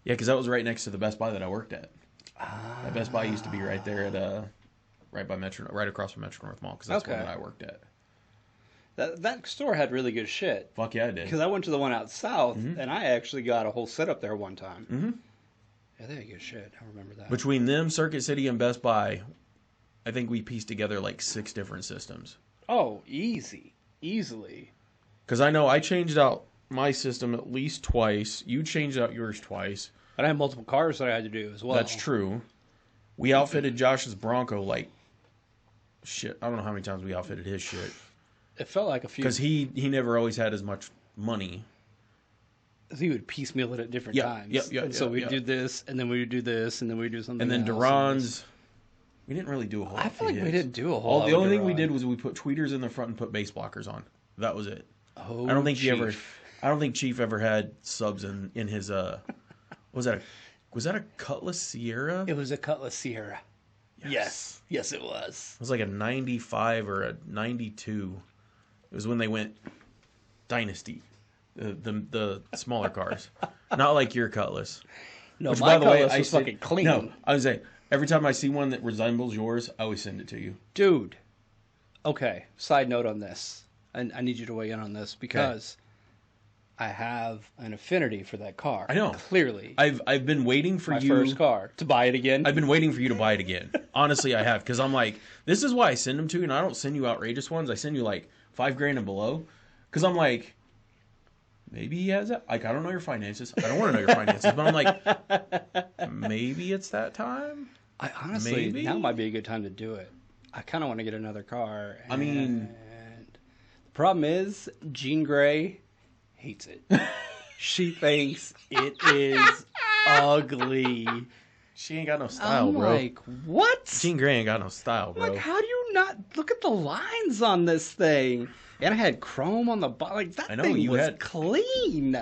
Yeah, because that was right next to the Best Buy that I worked at. That Best Buy used to be right there at right across from Metro North Mall, because that's one that I worked at. That store had really good shit. Fuck yeah, it did. Because I went to the one out south, and I actually got a whole setup there one time. Mm-hmm. Yeah, they had good shit. I remember that. Between them, Circuit City, and Best Buy, I think we pieced together like 6 different systems. Oh, easily. Because I know I changed out my system at least twice. You changed out yours twice. But I had multiple cars that I had to do as well. That's true. We outfitted Josh's Bronco like shit. I don't know how many times we outfitted his shit. It felt like a few. Because he never always had as much money. He would piecemeal it at different times. Yeah. So we'd do this, and then we'd do this, and then we'd do something else. And then Duran's... We didn't really do a whole lot. I feel like we didn't do a whole lot. The only thing we did was we put tweeters in the front and put base blockers on. That was it. Oh, I don't think I don't think Chief ever had subs in his was that a Cutlass Sierra? It was a Cutlass Sierra. Yes, it was. It was like a 95 or a 92. It was when they went Dynasty, the smaller cars, not like your Cutlass. No, which, my by the way, Cutlass was fucking clean. No, I was saying every time I see one that resembles yours, I always send it to you, dude. Okay. Side note on this, I need you to weigh in on this because I have an affinity for that car. I know. Clearly. I've been waiting for My you. first car. To buy it again. I've been waiting for you to buy it again. Honestly, I have. Because I'm like, this is why I send them to you. And I don't send you outrageous ones. I send you like $5,000 and below. Because I'm like, maybe he has that. Like, I don't know your finances. I don't want to know your finances. But I'm like, maybe it's that time. I honestly, now might be a good time to do it. I kind of want to get another car. I mean, the problem is, Jean Grey hates it. She thinks it is ugly. She ain't got no style, bro. Like, what? Jean Grey ain't got no style, bro. Like, how do you not look at the lines on this thing? And I had chrome on the bottom. Like, that thing was clean.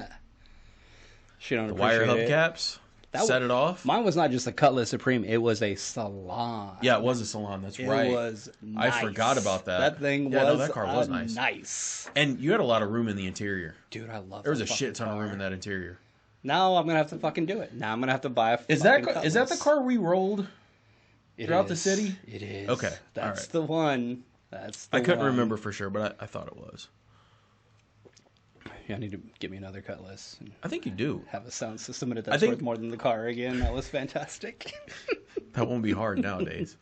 She don't appreciate wire it. hubcaps. Set it off. Mine was not just a Cutlass Supreme. It was a Salon. Yeah, it was a Salon. That's right. It was nice. I forgot about that. That thing that car was nice. Nice. And you had a lot of room in the interior. Dude, I love. There was a shit ton of room in that interior. Now I'm gonna have to fucking do it. Now I'm gonna have to buy a. Is that the car we rolled throughout the city? It is. Okay, that's the one. That's. The I couldn't one. remember for sure, but I thought it was. Yeah, I need to get me another Cutlass. I think you do. Have a sound system in it that's worth more than the car again. That was fantastic. That won't be hard nowadays.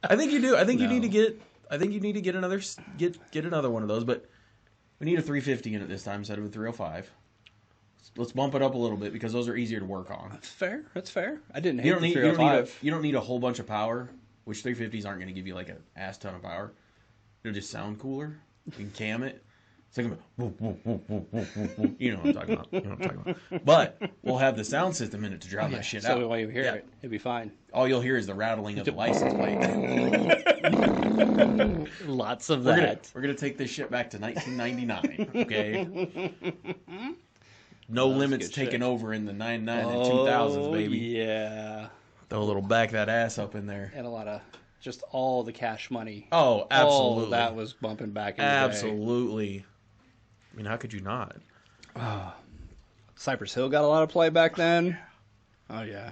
I think you do. I think you need to get. I think you need to get another one of those. But we need a 350 in it this time instead of a 305. Let's bump it up a little bit because those are easier to work on. That's fair. That's fair. I didn't hate the 305. You don't need a whole bunch of power, which 350s aren't going to give you like an ass ton of power. It'll just sound cooler. You can cam it. It's like, you know what I'm talking about. But we'll have the sound system in it to drown that shit out. So when you hear it, it'll be fine. All you'll hear is the rattling of the license plate. Lots of that. We're gonna take this shit back to 1999. Okay. No limits taking over in the 99 and 2000s, baby. Yeah. Throw a little back that ass up in there. And a lot of just all the cash money. Oh, absolutely. All that was bumping back in the day. Absolutely. I mean, how could you not? Cypress Hill got a lot of play back then. Oh, yeah.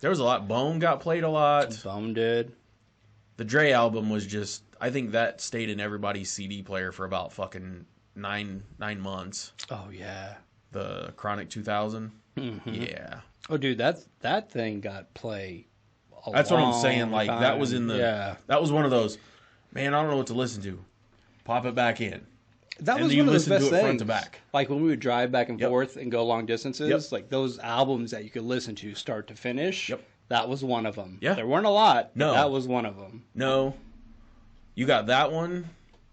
There was a lot. Bone got played a lot. Bone did. The Dre album was just, I think that stayed in everybody's CD player for about fucking nine months. Oh, yeah. The Chronic 2000. Mm-hmm. Yeah. Oh, dude, that thing got play. That's what I'm saying. Like, time. that was in the, that was one of those, man, I don't know what to listen to. Pop it back in. That was one of the best things. Front to back. Like when we would drive back and forth and go long distances, like those albums that you could listen to start to finish, that was one of them. Yeah. There weren't a lot, but that was one of them. No. You got that one,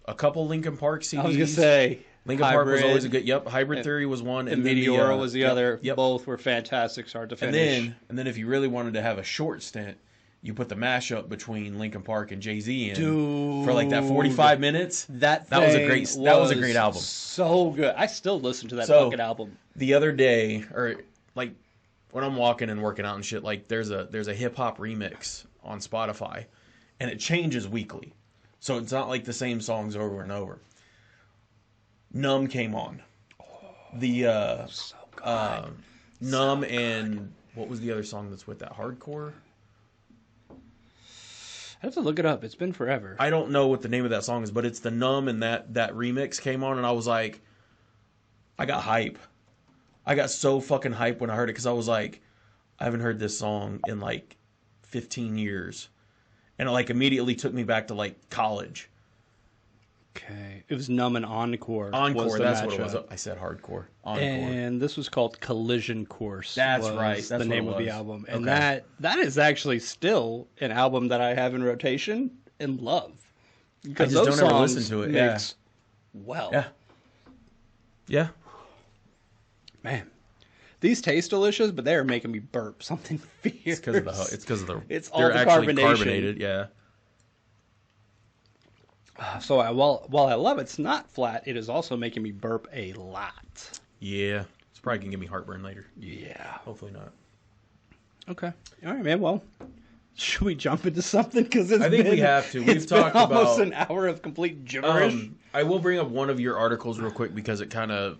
a couple Linkin Park CDs. I was going to say. Linkin Park was always a good, Hybrid Theory was one. And Meteora was the other. Both were fantastic start to finish. And then if you really wanted to have a short stint, you put the mashup between Linkin Park and Jay-Z in for like that 45 minutes. That was a great album. So good. I still listen to that fucking album. The other day, or like when I'm walking and working out and shit, like there's a hip hop remix on Spotify, and it changes weekly, so it's not like the same songs over and over. Numb came on. The so good. Numb and what was the other song that's with that? Hardcore? I have to look it up. It's been forever. I don't know what the name of that song is, but it's the Numb, and that remix came on, and I was like, I got hype. I got so fucking hype when I heard it, because I was like, I haven't heard this song in like 15 years. And it like immediately took me back to like college. Okay. It was Numb and Encore. Encore, that's what it was. I said Hardcore. Encore. And this was called Collision Course. That's right. That's the name of the album. And that is actually still an album that I have in rotation and love. Because I just don't ever listen to it. Mix well. Yeah. Yeah. Man. These taste delicious, but they are making me burp something fierce. It's because of the it's all the carbonation. Carbonated, yeah. So while I love it's not flat, it is also making me burp a lot. Yeah. It's probably going to give me heartburn later. Yeah. Hopefully not. Okay. All right, man. Well, should we jump into something? Because I think we have to. We've talked about almost an hour of complete gibberish. I will bring up one of your articles real quick because it kind of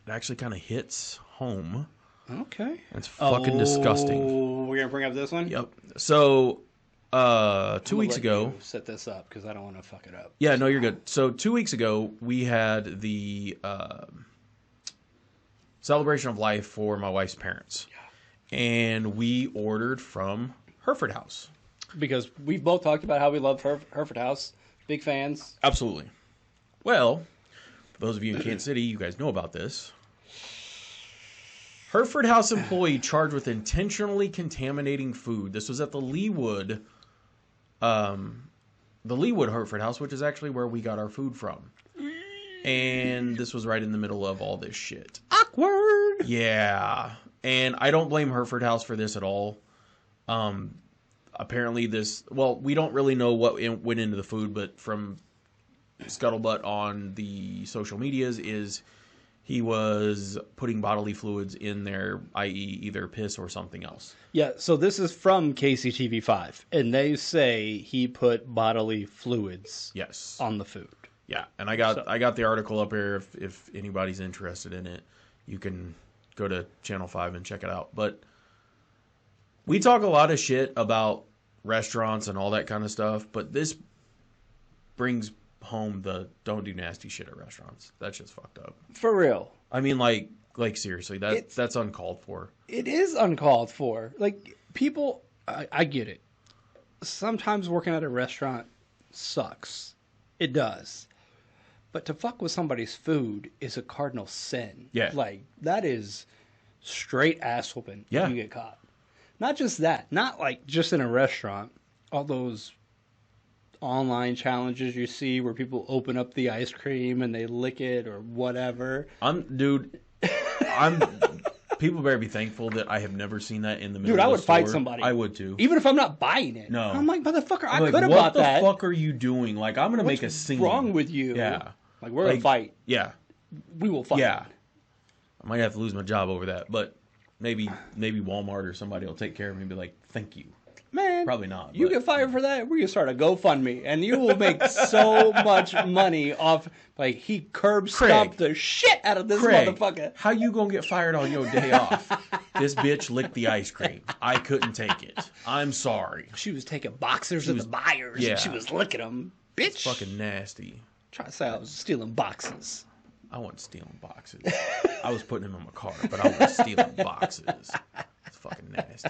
it actually kind of hits home. Okay. It's fucking disgusting. We're going to bring up this one? Yep. So 2 weeks ago. Set this up because I don't want to fuck it up. Yeah, no, you're good. So 2 weeks ago, we had the celebration of life for my wife's parents. Yeah. And we ordered from Hereford House. Because we both talked about how we love Hereford House. Big fans. Absolutely. Well, for those of you in Kansas City, you guys know about this. Hereford House employee charged with intentionally contaminating food. This was at the Leewood Hereford House, which is actually where we got our food from. And this was right in the middle of all this shit. Awkward! Yeah. And I don't blame Hereford House for this at all. Apparently we don't really know what went into the food, but from scuttlebutt on the social medias is he was putting bodily fluids in there, i.e. either piss or something else. Yeah, so this is from KCTV5, and they say he put bodily fluids on the food. Yeah, and I got the article up here. If anybody's interested in it, you can go to Channel 5 and check it out. But we talk a lot of shit about restaurants and all that kind of stuff, but this brings home the don't do nasty shit at restaurants. That's just fucked up. For real. I mean, like seriously, that's uncalled for. It is uncalled for. Like, people, I get it. Sometimes working at a restaurant sucks. It does. But to fuck with somebody's food is a cardinal sin. Yeah. Like, that is straight ass whooping if you get caught. Not just that. Not like just in a restaurant. All those online challenges you see where people open up the ice cream and they lick it or whatever. People better be thankful that I have never seen that in the middle of the store. Dude, I would fight somebody. I would too. Even if I'm not buying it. No. I'm like, motherfucker, I could have bought that. What the fuck are you doing? Like, I'm going to make a scene. What's wrong with you? Yeah. Like, we're going to fight. Yeah. We will fight. Yeah. I might have to lose my job over that, but maybe Walmart or somebody will take care of me and be like, thank you. Man, probably not. You get fired for that, we're going to start a GoFundMe, and you will make so much money off, like, he curb stomped the shit out of this motherfucker. How you going to get fired on your day off? This bitch licked the ice cream. I couldn't take it. I'm sorry. She was taking boxers of the buyers, and she was licking them. Bitch. It's fucking nasty. Try to say I was stealing boxes. I wasn't stealing boxes. I was putting them in my car, but I wasn't stealing boxes. It's fucking nasty.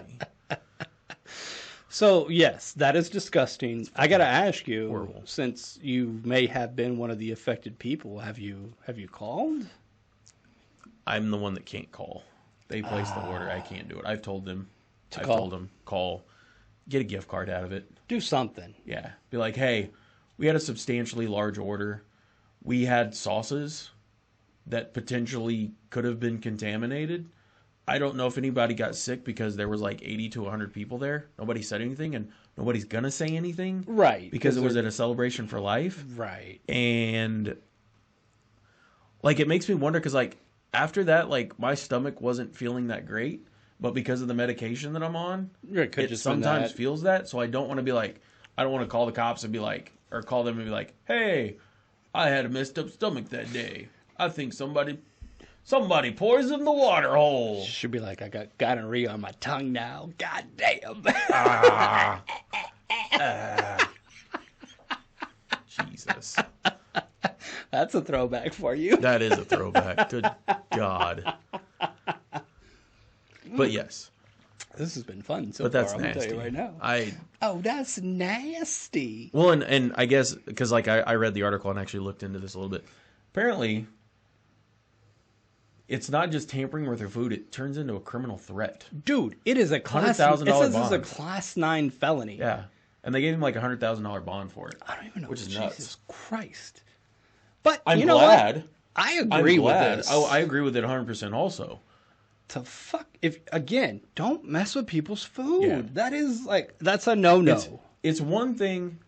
So, yes, that is disgusting. I got to ask you, horrible. Since you may have been one of the affected people, have you called? I'm the one that can't call. They placed the order. I can't do it. I've told them. Told them, call. Get a gift card out of it. Do something. Yeah. Be like, hey, we had a substantially large order. We had sauces that potentially could have been contaminated. I don't know if anybody got sick because there was like 80 to 100 people there. Nobody said anything, and nobody's going to say anything. Right. Because it was at a celebration for life. Right. And, like, it makes me wonder because, like, after that, like, my stomach wasn't feeling that great. But because of the medication that I'm on, it sometimes feels that. So I don't want to be like, I don't want to call the cops and be like, or call them and be like, hey, I had a messed up stomach that day. I think somebody poisoned the water hole. Should be like, I got gonorrhea on my tongue now. God damn. Jesus. That's a throwback for you. That is a throwback. Good God. But yes. This has been fun so but that's far, nasty. I'm going to tell you right now. Oh, that's nasty. Well, and I guess, because like I read the article and actually looked into this a little bit. Apparently, it's not just tampering with their food; it turns into a criminal threat. Dude, it is a class. $100,000 It says bond. it's a class 9 felony. Yeah, and they gave him like $100,000 bond for it. I don't even know. Which is Jesus nuts. Christ! But I'm you know glad. what? I agree with this. Oh, I agree with it 100% also. To fuck if again, don't mess with people's food. Yeah. That is like that's a no-no. It's one thing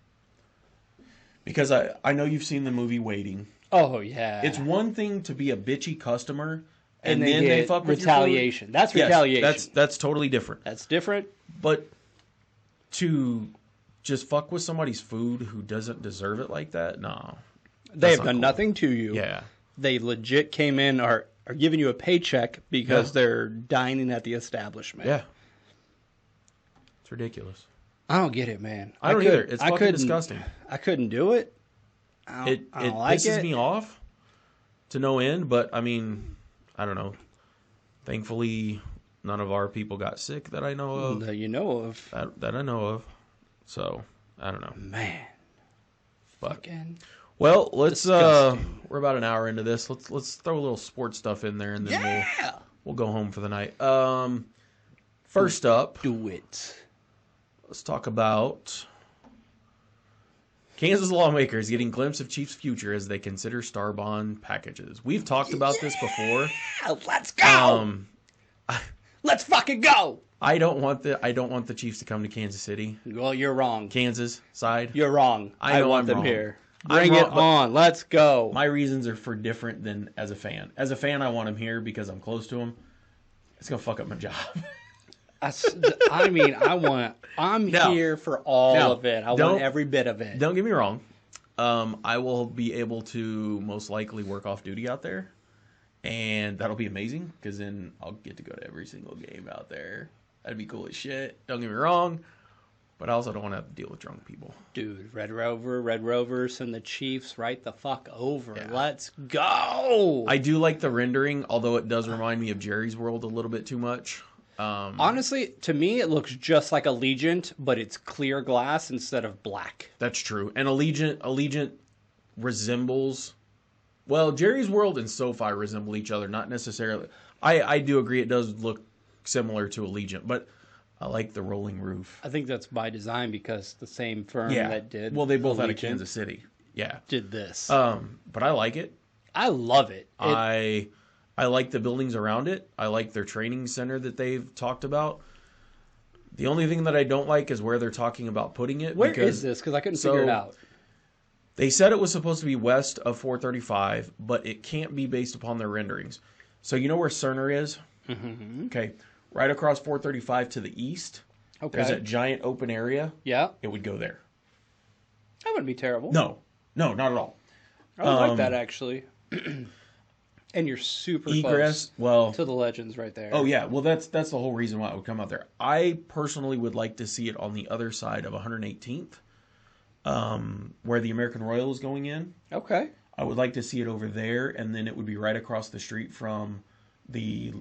because I know you've seen the movie Waiting. Oh yeah. It's one thing to be a bitchy customer and then they fuck with retaliation. Your food. That's retaliation. Yes, that's totally different. That's different. But to just fuck with somebody's food who doesn't deserve it like that, no. They have done nothing to you. Yeah. They legit came in are giving you a paycheck because they're dining at the establishment. Yeah. It's ridiculous. I don't get it, man. I don't either. It's fucking disgusting. I couldn't do it. It pisses me off to no end, but I mean, I don't know. Thankfully, none of our people got sick that I know of. That you know of. That I know of. So, I don't know. Man. But, fucking well, disgusting. We're about an hour into this. Let's throw a little sports stuff in there and then we'll go home for the night. First up, do it. Let's talk about Kansas lawmakers getting glimpse of Chiefs' future as they consider star bond packages. We've talked about this before. Let's go. Let's fucking go. I don't want the Chiefs to come to Kansas City. Well, you're wrong. Kansas side. You're wrong. I want them wrong. here. Bring it on. Let's go. My reasons are for different than as a fan. As a fan, I want them here because I'm close to them. It's gonna fuck up my job. I mean, I'm here for all of it. I want every bit of it. Don't get me wrong. I will be able to most likely work off duty out there. And that'll be amazing because then I'll get to go to every single game out there. That'd be cool as shit. Don't get me wrong. But I also don't want to have to deal with drunk people. Dude, Red Rovers and the Chiefs right the fuck over. Yeah. Let's go. I do like the rendering, although it does remind me of Jerry's World a little bit too much. Honestly, to me, it looks just like Allegiant, but it's clear glass instead of black. That's true. And Allegiant resembles... Well, Jerry's World and SoFi resemble each other, not necessarily. I do agree it does look similar to Allegiant, but I like the rolling roof. I think that's by design because the same firm that did. Well, they both out of Kansas City. Yeah. Did this. But I like it. I love it. I like the buildings around it. I like their training center that they've talked about. The only thing that I don't like is where they're talking about putting it. Where is this? Because I couldn't figure it out. They said it was supposed to be west of 435, but it can't be based upon their renderings. So you know where Cerner is? Mm-hmm. Okay. Right across 435 to the east. Okay. There's that giant open area. Yeah. It would go there. That wouldn't be terrible. No, not at all. I would like that, actually. And you're super egress, close to the Legends right there. Oh, yeah. Well, that's the whole reason why it would come out there. I personally would like to see it on the other side of 118th. Where the American Royal is going in. Okay. I would like to see it over there, and then it would be right across the street from the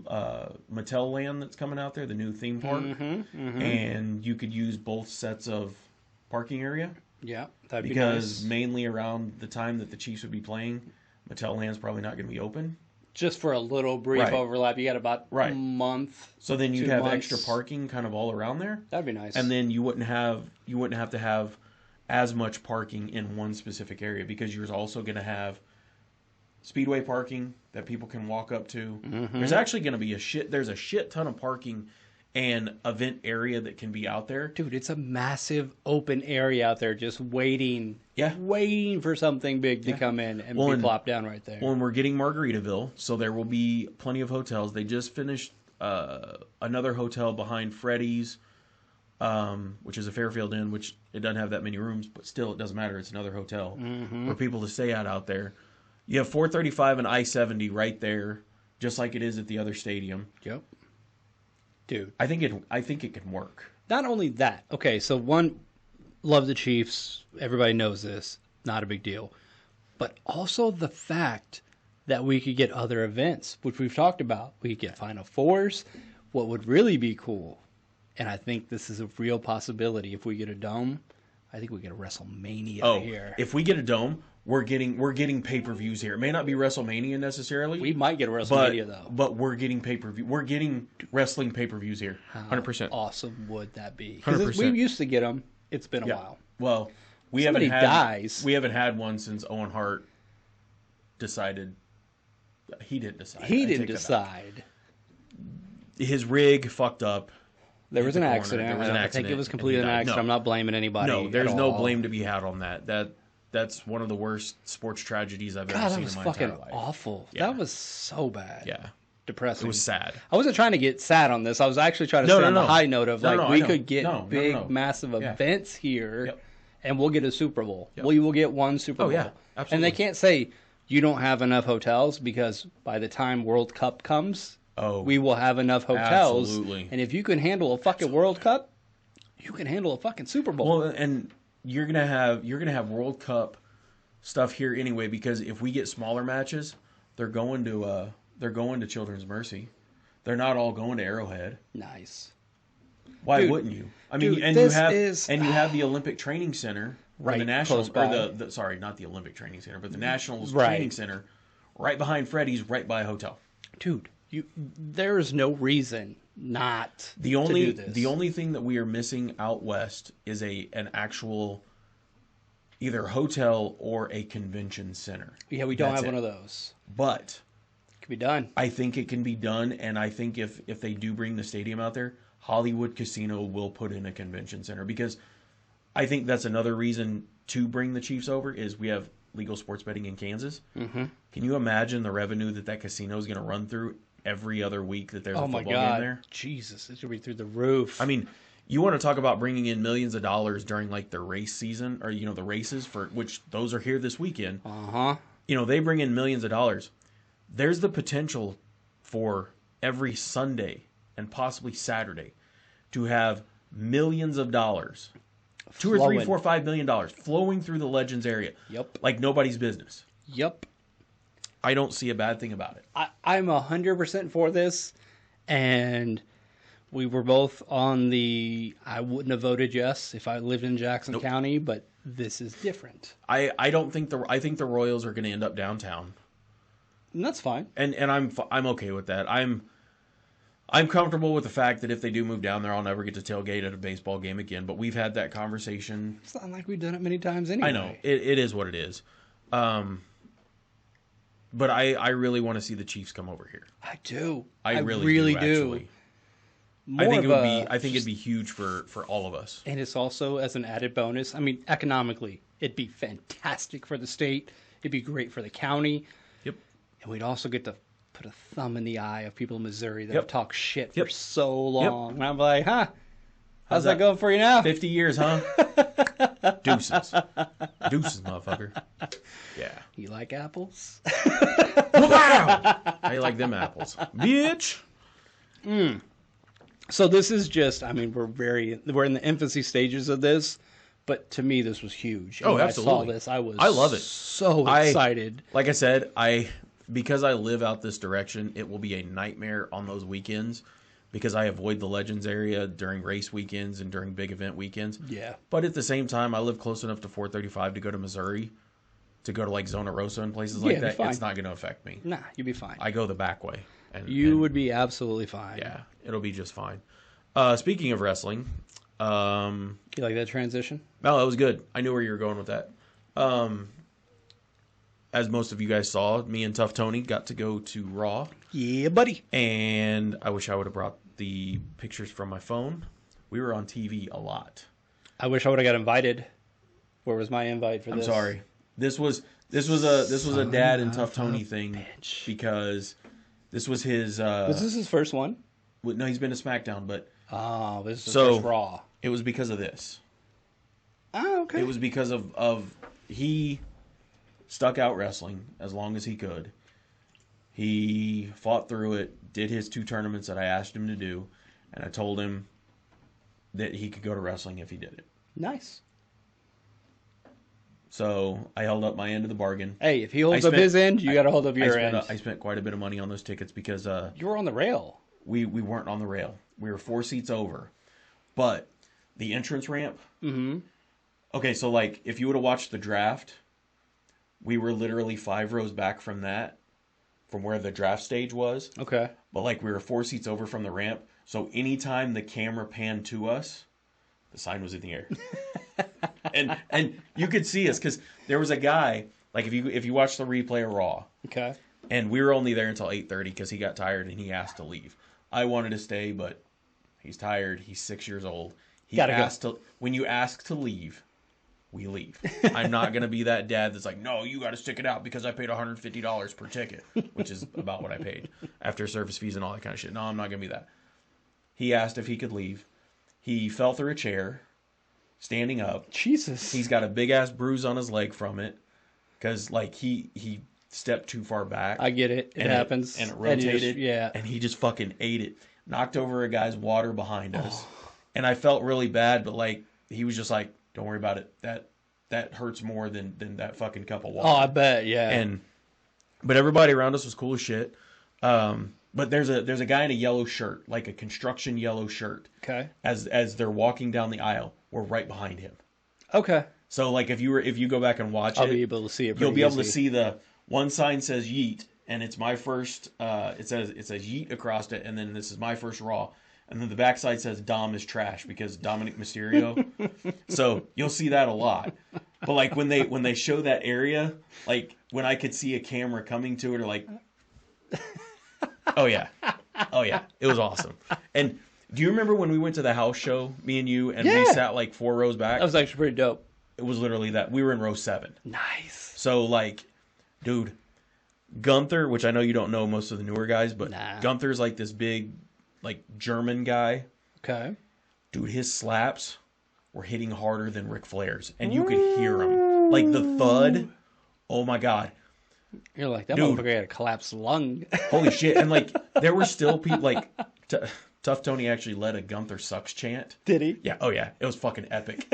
Mattel land that's coming out there, the new theme park. Mm-hmm, mm-hmm. And you could use both sets of parking area. Yeah, that'd be nice. Because nice. mainly around the time that the Chiefs would be playing, Mattel land's probably not going to be open. Just for a little brief overlap, you got about a month. So then you'd have extra parking kind of all around there. That'd be nice. And then you wouldn't have to have as much parking in one specific area because you're also going to have speedway parking that people can walk up to. Mm-hmm. There's actually going to be there's a shit ton of parking and event area that can be out there. Dude, it's a massive open area out there just waiting for something big to come in and be plopped down right there. Well, and we're getting Margaritaville, so there will be plenty of hotels. They just finished another hotel behind Freddy's, which is a Fairfield Inn, which it doesn't have that many rooms, but still it doesn't matter. It's another hotel for people to stay at out there. You have 435 and I-70 right there, just like it is at the other stadium. Yep. Dude, I think it can work. Not only that. Okay, so one, love the Chiefs. Everybody knows this. Not a big deal. But also the fact that we could get other events, which we've talked about. We could get Final Fours. What would really be cool, and I think this is a real possibility, if we get a dome, I think we get a WrestleMania here. If we get a dome, we're getting pay-per-views here. It may not be WrestleMania necessarily. We might get a WrestleMania though. But we're getting pay-per-view. We're getting wrestling pay-per-views here. 100%. How awesome would that be? 100%. We used to get them. It's been a while. Well, we haven't had one since Owen Hart decided. He didn't decide. He didn't decide. His rig fucked up. There was an accident. I think it was completely an accident. No. I'm not blaming anybody. No, there's no blame to be had on that. That's one of the worst sports tragedies I've ever seen in my entire life. That was fucking awful. Yeah. That was so bad. Yeah. Depressing. It was sad. I wasn't trying to get sad on this. I was actually trying to stay on the high note of we could get big, massive events here, and we'll get a Super Bowl. Yep. We will get one Super Bowl. Yeah, absolutely. And they can't say you don't have enough hotels because by the time World Cup comes, we will have enough hotels. Absolutely. And if you can handle a fucking World Cup, you can handle a fucking Super Bowl. Well, and you're gonna have World Cup stuff here anyway, because if we get smaller matches, they're going to Children's Mercy. They're not all going to Arrowhead. Nice. Why Dude, wouldn't you? I mean, dude, and this you have the Olympic Training Center, Right, the National, close by. or the sorry, not the Olympic Training Center, but the Nationals Right. Training Center, right behind Freddy's, right by a hotel. Dude, there is no reason not to do this. The only thing that we are missing out west is an actual either hotel or a convention center. Yeah, we don't That's have it. one of those. But It could be done. I think it can be done, and I think if they do bring the stadium out there, Hollywood Casino will put in a convention center, because I think that's another reason to bring the Chiefs over is we have legal sports betting in Kansas. Mm-hmm. Can you imagine the revenue that casino is going to run through every other week that there's a Oh my football God. game there? Jesus, it should be through the roof. I mean, you want to talk about bringing in millions of dollars during like the race season, or the races, for which those are here this weekend. Uh-huh. They bring in millions of dollars. There's the potential for every Sunday and possibly Saturday to have millions of dollars, $2 or $3, $4, $5 million flowing through the Legends area. Yep. Like nobody's business. Yep. I don't see a bad thing about it. I'm 100% for this, and we were both on the I wouldn't have voted yes if I lived in Jackson County, but this is different. I think the Royals are going to end up downtown. And that's fine. And I'm okay with that. I'm comfortable with the fact that if they do move down there, I'll never get to tailgate at a baseball game again. But we've had that conversation. It's not like we've done it many times anyway. I know. It is what it is. But I really want to see the Chiefs come over here. I do. I really do. Actually. I think it'd be huge for all of us. And it's also as an added bonus. I mean, economically, it'd be fantastic for the state. It'd be great for the county. Yep. And we'd also get to put a thumb in the eye of people in Missouri that Yep. have talked shit Yep. for so long. Yep. And I'm like, huh? How's that? that going for you now? 50 years, huh? Deuces. Deuces, motherfucker. Yeah. You like apples? Wow! I like them apples. Bitch! So this is just, I mean, we're in the infancy stages of this, but to me this was huge. And Oh, when absolutely. I saw this, I love it. So excited. Like I said, because I live out this direction, it will be a nightmare on those weekends because I avoid the Legends area during race weekends and during big event weekends. Yeah. But at the same time, I live close enough to 435 to go to Missouri, to go to like Zona Rosa and places like it'd be that. fine. It's not going to affect me. Nah, you'd be fine. I go the back way. You would be absolutely fine. Yeah, it'll be just fine. Speaking of wrestling, You like that transition? no, that was good. I knew where you were going with that. As most of you guys saw, me and Tough Tony got to go to Raw. Yeah, buddy. And I wish I would have brought the pictures from my phone. We were on TV a lot. I wish I would have got invited. Where was my invite for I'm this? sorry. This was a Dad and Tough Tony thing bitch. because this was his. Was this his first one? No, he's been to SmackDown, but Oh, this is So- first Raw. it was because of this. Oh, okay. It was because of he stuck out wrestling as long as he could. He fought through it, did his 2 tournaments that I asked him to do, and I told him that he could go to wrestling if he did it. Nice. So I held up my end of the bargain. Hey, if he holds I up spent- his end, you got to hold up your I end. spent quite a bit of money on those tickets because You were on the rail. we weren't on the rail. We were 4 seats over. But the entrance ramp. Mm-hmm. Okay, so like if you would have watched the draft, we were literally 5 rows back from that, from where the draft stage was. Okay. But like we were 4 seats over from the ramp. So anytime the camera panned to us, the sign was in the air. and you could see us because there was a guy, like if you watch the replay of Raw, Okay. and we were only there until 8:30 because he got tired and he asked to leave. I wanted to stay, but he's tired. He's 6 years old. He Gotta go. asked to. When you ask to leave, we leave. I'm not gonna be that dad that's like, no, you got to stick it out because I paid $150 per ticket, which is about what I paid after service fees and all that kind of shit. No, I'm not gonna be that. He asked if he could leave. He fell through a chair, standing up. Jesus. He's got a big ass bruise on his leg from it because like he stepped too far back. I get it. It happens. And it you just- rotated. yeah. And he just fucking ate it. Knocked over a guy's water behind us. And I felt really bad, but like he was just like, "Don't worry about it. That hurts more than that fucking cup of water." Oh, I bet, yeah. But everybody around us was cool as shit. But there's a guy in a yellow shirt, like a construction yellow shirt. Okay. As they're walking down the aisle, we're right behind him. Okay. So like if you go back and watch I'll be able to see it. You'll be able to see the one sign says yeet, and it's my first. It says yeet across it, and then this is my first raw. And then the backside says Dom is trash because Dominic Mysterio. So you'll see that a lot. But like when they show that area, like when I could see a camera coming to it, or like, oh yeah, it was awesome. And do you remember when we went to the house show, me and you, and we sat like 4 rows back? That was actually pretty dope. It was literally that. We were in row 7. Nice. So like, dude, Gunther, which I know you don't know most of the newer guys, but Gunther's like this big, like German guy. Okay. Dude, his slaps were hitting harder than Ric Flair's, and you could hear them. Like the thud. Oh my god. You're like, that motherfucker had a collapsed lung. Holy shit. And like there were still people like Tough Tony actually led a Gunther sucks chant. Did he? Yeah. Oh yeah. It was fucking epic.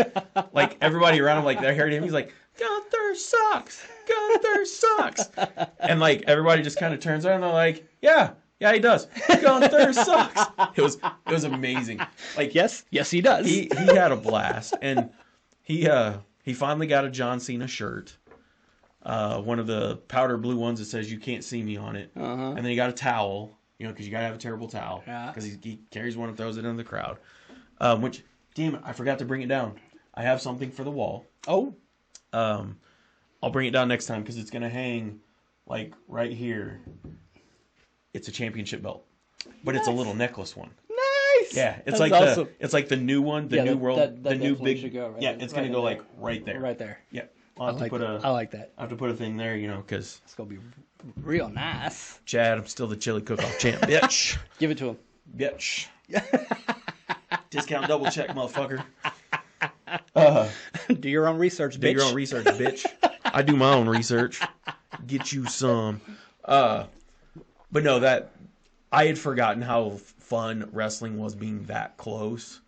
Like everybody around him, like they heard him. He's like, Gunther sucks. Gunther sucks. And like everybody just kind of turns around and they're like, yeah, he does. Gunther sucks. It was amazing. Like yes, he does. He had a blast, and he finally got a John Cena shirt. One of the powder blue ones that says "You can't see me" on it, and then he got a towel. You know, because you gotta have a terrible towel. Because he carries one and throws it into the crowd. Which, damn it, I forgot to bring it down. I have something for the wall. Oh. I'll bring it down next time because it's gonna hang like right here. It's a championship belt, but it's a little necklace one. Nice. Yeah, it's That's like awesome. It's like the new one, the new world, the new big. Go right yeah, there. it's gonna go like right there. Right there. Yeah, I like that. I have to put a thing there, you know, because it's gonna be real nice. Chad, I'm still the chili cook-off champ, bitch. Give it to him, bitch. Discount double check, motherfucker. Do your own research, bitch. Do your own research, bitch. I do my own research. Get you some. But no, that I had forgotten how fun wrestling was being that close.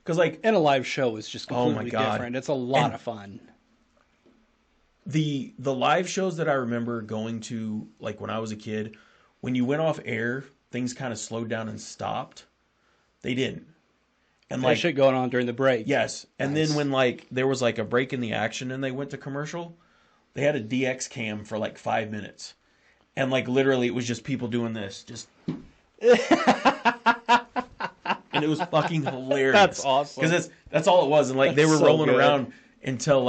Because like, and a live show is just completely different. It's a lot of fun. The live shows that I remember going to, like when I was a kid, when you went off air, things kind of slowed down and stopped. They didn't. And like shit going on during the break. Yes. And then when like there was like a break in the action and they went to commercial, they had a DX cam for like 5 minutes. And like literally it was just people doing this. Just and it was fucking hilarious. That's awesome. Because that's all it was. And like they were rolling around until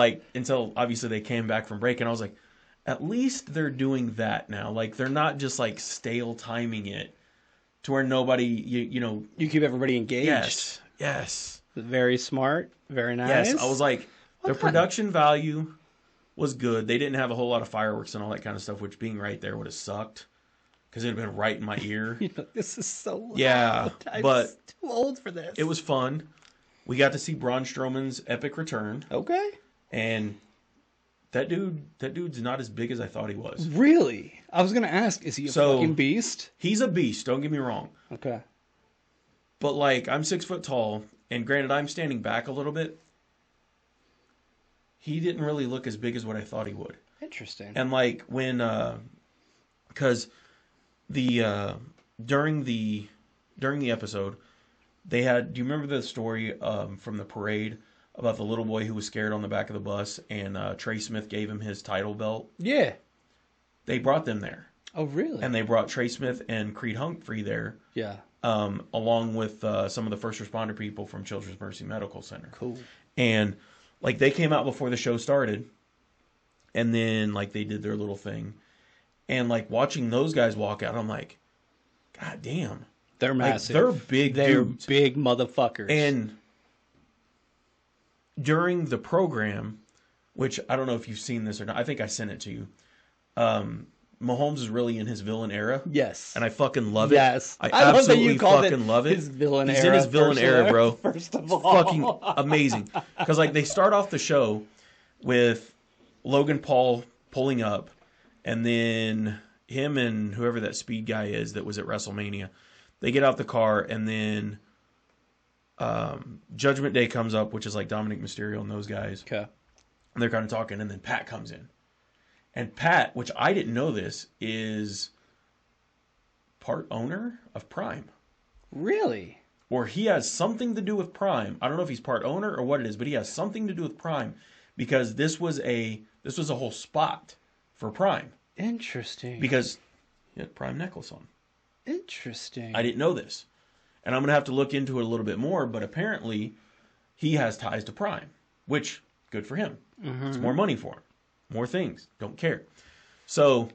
obviously they came back from break, and I was like, at least they're doing that now. Like they're not just like stale timing it to where nobody you keep everybody engaged. Yes. Very smart. Very nice. Yes. I was like, the production value was good. They didn't have a whole lot of fireworks and all that kind of stuff, which being right there would have sucked because it would have been right in my ear. This is so loud. Yeah, but too old for this. It was fun. We got to see Braun Strowman's epic return. Okay. And that dude's not as big as I thought he was. Really? I was gonna ask, is he a fucking beast? He's a beast. Don't get me wrong. Okay. But like, I'm 6 foot tall, and granted, I'm standing back a little bit. He didn't really look as big as what I thought he would. Interesting. And like when, because during the episode, they had. Do you remember the story from the parade about the little boy who was scared on the back of the bus, and Trey Smith gave him his title belt? Yeah. They brought them there. Oh, really? And they brought Trey Smith and Creed Humphrey there. Yeah. Along with some of the first responder people from Children's Mercy Medical Center. Cool. And like they came out before the show started, and then like they did their little thing, and like watching those guys walk out, I'm like, God damn, they're massive. They're big. They're dudes. big motherfuckers. And during the program, which I don't know if you've seen this or not, I think I sent it to you. Mahomes is really in his villain era. Yes. And I fucking love it. Yes. I absolutely fucking love it. His villain He's era. in his villain era, bro. First of all. Fucking amazing. Because like they start off the show with Logan Paul pulling up, and then him and whoever that speed guy is that was at WrestleMania, they get out the car, and then Judgment Day comes up, which is like Dominic Mysterio and those guys. Okay. And they're kind of talking, and then Pat comes in. And Pat, which I didn't know this, is part owner of Prime. Really? Or he has something to do with Prime. I don't know if he's part owner or what it is, but he has something to do with Prime because this was a whole spot for Prime. Interesting. Because he had Prime necklace on. Interesting. I didn't know this. And I'm going to have to look into it a little bit more, but apparently he has ties to Prime, which, good for him. Mm-hmm. It's more money for him. More things. Don't care. So,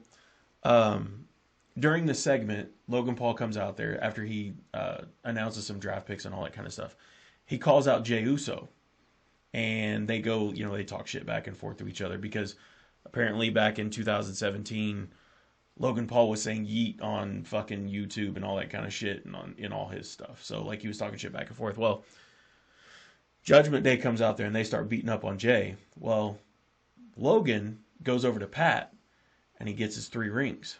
during the segment, Logan Paul comes out there after he announces some draft picks and all that kind of stuff. He calls out Jey Uso. And they go, they talk shit back and forth to each other because apparently back in 2017, Logan Paul was saying yeet on fucking YouTube and all that kind of shit and in all his stuff. So, like, he was talking shit back and forth. Well, Judgment Day comes out there and they start beating up on Jay. Well, Logan goes over to Pat and he gets his 3 rings.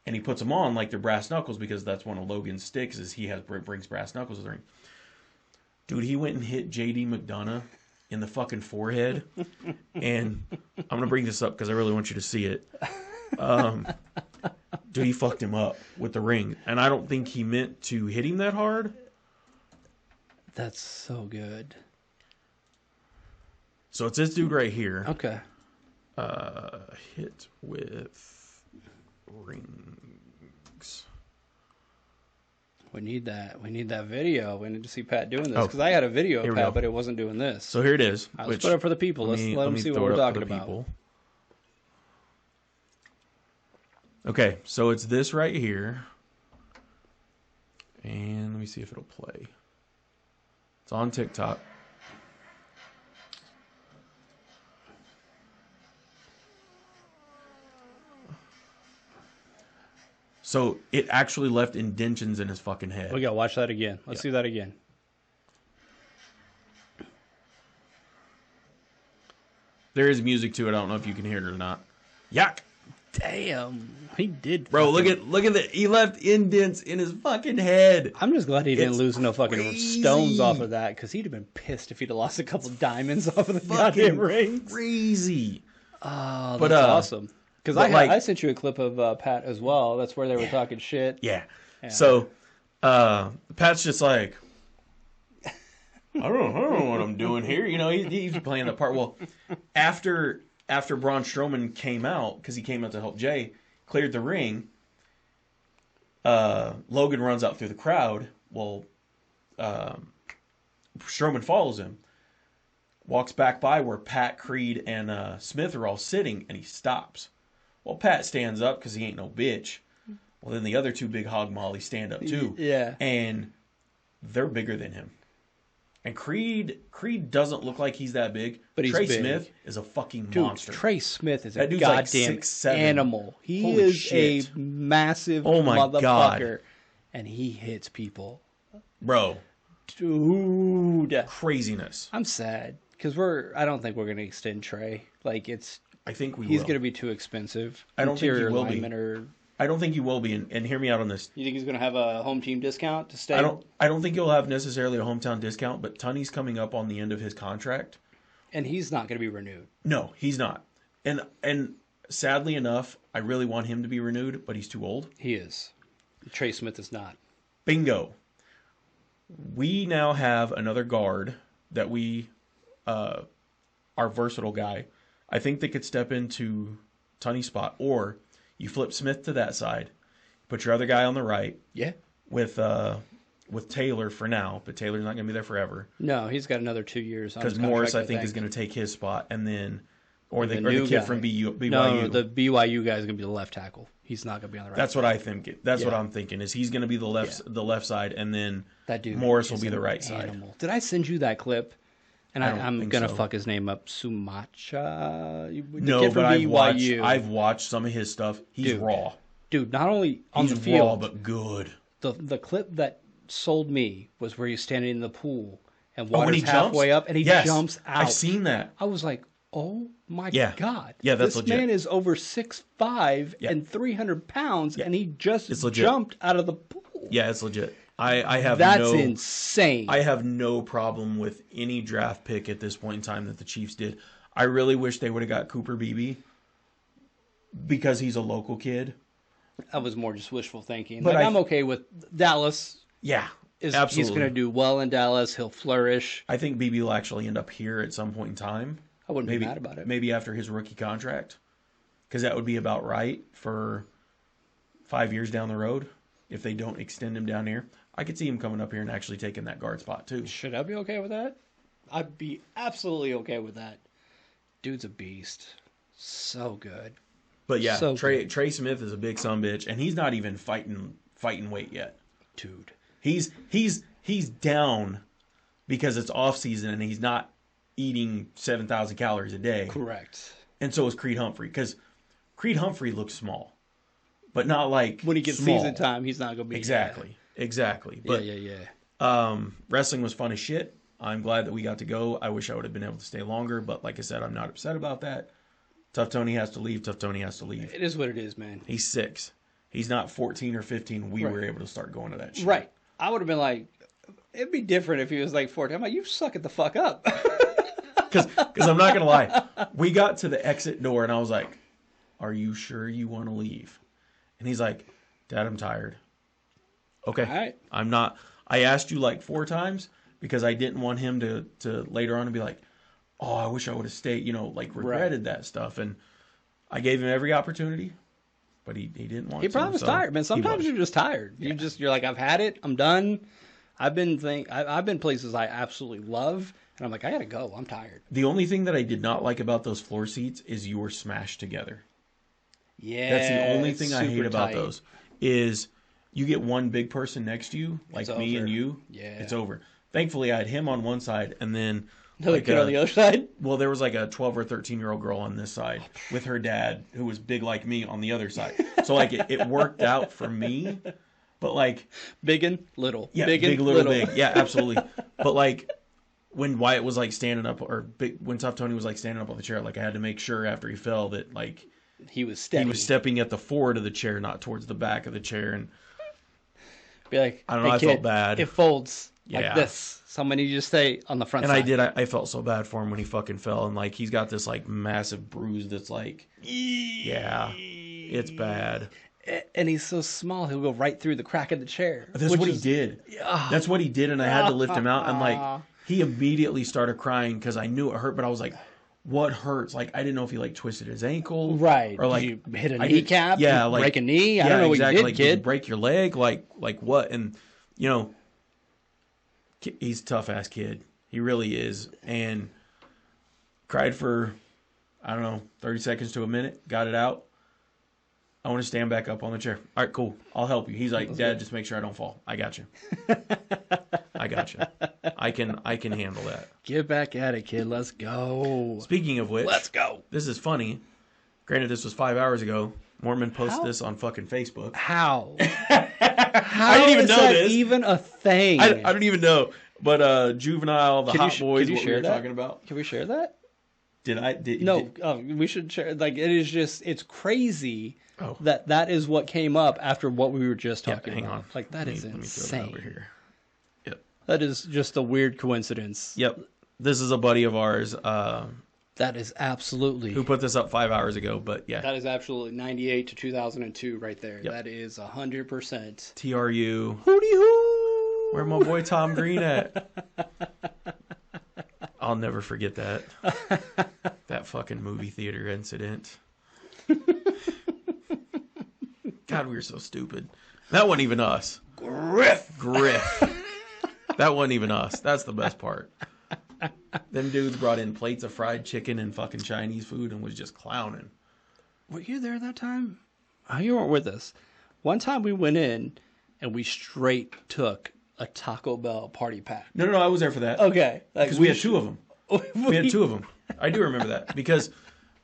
And he puts them on like they're brass knuckles because that's one of Logan's sticks is he brings brass knuckles with the ring. Dude, he went and hit J.D. McDonough in the fucking forehead. And I'm going to bring this up because I really want you to see it. Dude, he fucked him up with the ring. And I don't think he meant to hit him that hard. That's so good. So it's this dude right here. Okay. Hit with rings. We need that. We need that video. We need to see Pat doing this because I had a video of Pat, but it wasn't doing this. So here it is. Let's put it up for the people. Let them see what we're talking about. People. Okay, so it's this right here. And let me see if it'll play. It's on TikTok. So it actually left indentions in his fucking head. We gotta watch that again. Let's see that again. There is music to it. I don't know if you can hear it or not. Yuck. Damn, he did. Bro, look at that. He left indents in his fucking head. I'm just glad he didn't lose no fucking stones off of that because he'd have been pissed if he'd have lost a couple diamonds off of the goddamn rings. Crazy. Oh, that's awesome. Because I sent you a clip of Pat as well. That's where they were talking shit. Yeah. So Pat's just like, I don't know what I'm doing here. He's playing the part. Well, after Braun Strowman came out, because he came out to help Jay, cleared the ring, Logan runs out through the crowd. Well, Strowman follows him, walks back by where Pat, Creed, and Smith are all sitting, and he stops. Well, Pat stands up because he ain't no bitch. Well, then the other 2 big hog mollies stand up too. Yeah. And they're bigger than him. And Creed doesn't look like he's that big. But he's Trey big. Smith is a fucking monster. Trey Smith is that a dude's goddamn like 6'7". animal. He Holy is shit. a massive motherfucker. God. And he hits people. Bro. Dude. Craziness. I'm sad. Because I don't think we're going to extend Trey. Like, I think he's going to be too expensive. I don't think he will be. I don't think he will be, and hear me out on this. You think he's going to have a home team discount to stay? I don't think he'll have necessarily a hometown discount, but Tunney's coming up on the end of his contract. And he's not going to be renewed. No, he's not. And sadly enough, I really want him to be renewed, but he's too old. He is. Trey Smith is not. Bingo. We now have another guard that our versatile guy, I think they could step into Tunney's spot, or you flip Smith to that side, put your other guy on the right. Yeah. With Taylor for now, but Taylor's not going to be there forever. No, he's got another 2 years on his contract. Because Morris, I think, is going to take his spot, and then or the kid guy from BYU. No, the BYU guy is going to be the left tackle. He's not going to be on the right. That's side. What I think. That's what I'm thinking. Is he's going to be the left side, and then that dude Morris will be the right animal. side. Did I send you that clip? And I'm going to fuck his name up. Sumacha? No, but I've watched some of his stuff. He's raw. Dude, not only on the field. Raw, but good. The clip that sold me was where he's standing in the pool and water's halfway up and he jumps out. I've seen that. I was like, oh my God. Yeah, that's legit. This man is over 6'5" and 300 pounds and he just jumped out of the pool. Yeah, it's legit. I have That's insane. I have no problem with any draft pick at this point in time that the Chiefs did. I really wish they would have got Cooper Beebe because he's a local kid. That was more just wishful thinking. But Like, I'm okay with Dallas. Yeah, He's absolutely. going to do well in Dallas. He'll flourish. I think Beebe will actually end up here at some point in time. I wouldn't be mad about it. Maybe after his rookie contract, because that would be about right for 5 years down the road if they don't extend him down here. I could see him coming up here and actually taking that guard spot too. Should I be okay with that? I'd be absolutely okay with that. Dude's a beast. So good. But yeah, So Trey Smith is a big sumbitch, and he's not even fighting weight yet. Dude. He's down because it's off season and he's not eating 7,000 calories a day. Correct. And so is Creed Humphrey, because Creed Humphrey looks small, but not like When he gets small. season time, he's not going to be. Exactly. But Yeah. wrestling was fun as shit. I'm glad that we got to go. I wish I would have been able to stay longer, but like I said, I'm not upset about that. Tough Tony has to leave. It is what it is, man. He's 6. He's not 14 or 15. We were able to start going to that shit. Right. I would have been like, it'd be different if he was like 14. I'm like, you suck it the fuck up. Because I'm not going to lie. We got to the exit door and I was like, are you sure you want to leave? And he's like, Dad, I'm tired. Okay. All right. I'm not. I asked you like 4 times because I didn't want him to later on to be like, oh, I wish I would have stayed, like regretted that stuff. And I gave him every opportunity, but he didn't want to. He probably was tired, man. Sometimes you're just tired. Yeah. You're like, I've had it. I'm done. I've been places I absolutely love, and I'm like, I gotta go. I'm tired. The only thing that I did not like about those floor seats is you were smashed together. Yeah, that's the only thing I hate about tight. those. Is you get one big person next to you, like me and you. Yeah, it's over. Thankfully, I had him on one side, and then another kid on the other side. Well, there was like a 12 or 13-year-old girl on this side with her dad, who was big like me, on the other side. So like it worked out for me. But like big and little, yeah, big and little, big, yeah, absolutely. But like when Wyatt was like standing up, or when Tough Tony was like standing up on the chair, like I had to make sure after he fell that like he was stepping at the forward of the chair, not towards the back of the chair, and be like, I don't know, I felt bad. It folds like this. Someone needs to stay on the front and side. I felt so bad for him when he fucking fell, and like he's got this like massive bruise that's like, yeah, it's bad. And he's so small, he'll go right through the crack of the chair. That's what he did. That's what he did, and I had to lift him out. And like he immediately started crying because I knew it hurt, but I was like, "What hurts?" Like I didn't know if he like twisted his ankle, right? Or like did you hit a kneecap, like break a knee. I don't know exactly. what you did, kid. Did you break your leg? Like what? And he's a tough ass kid. He really is, and cried for I don't know 30 seconds to a minute. Got it out. I want to stand back up on the chair. All right, cool. I'll help you. He's like, Dad, just make sure I don't fall. I got you. I got you. I can handle that. Get back at it, kid. Let's go. Speaking of which, let's go. This is funny. Granted, this was 5 hours ago. Mormon posted this on fucking Facebook. How? I didn't even know this. Even a thing? I don't even know. But Juvenile, the Hot Boys, what we were talking about. Can we share that? No. We should share. Like it is just, it's crazy. Oh. That is what came up after what we were just talking about. Hang on. Like that is insane. Let me throw that over here. Yep. That is just a weird coincidence. Yep. This is a buddy of ours. That is absolutely. Who put this up 5 hours ago, but yeah. That is absolutely 98 to 2002 right there. Yep. That is 100%. TRU. Hootie hoo. Where my boy Tom Green at? I'll never forget that. That fucking movie theater incident. God, we were so stupid. That wasn't even us. Griff. That wasn't even us. That's the best part. Them dudes brought in plates of fried chicken and fucking Chinese food and was just clowning. Were you there that time? Oh, you weren't with us. One time we went in and we straight took a Taco Bell party pack. No, I was there for that. Okay. Because we had 2 of them. We had 2 of them. I do remember that. Because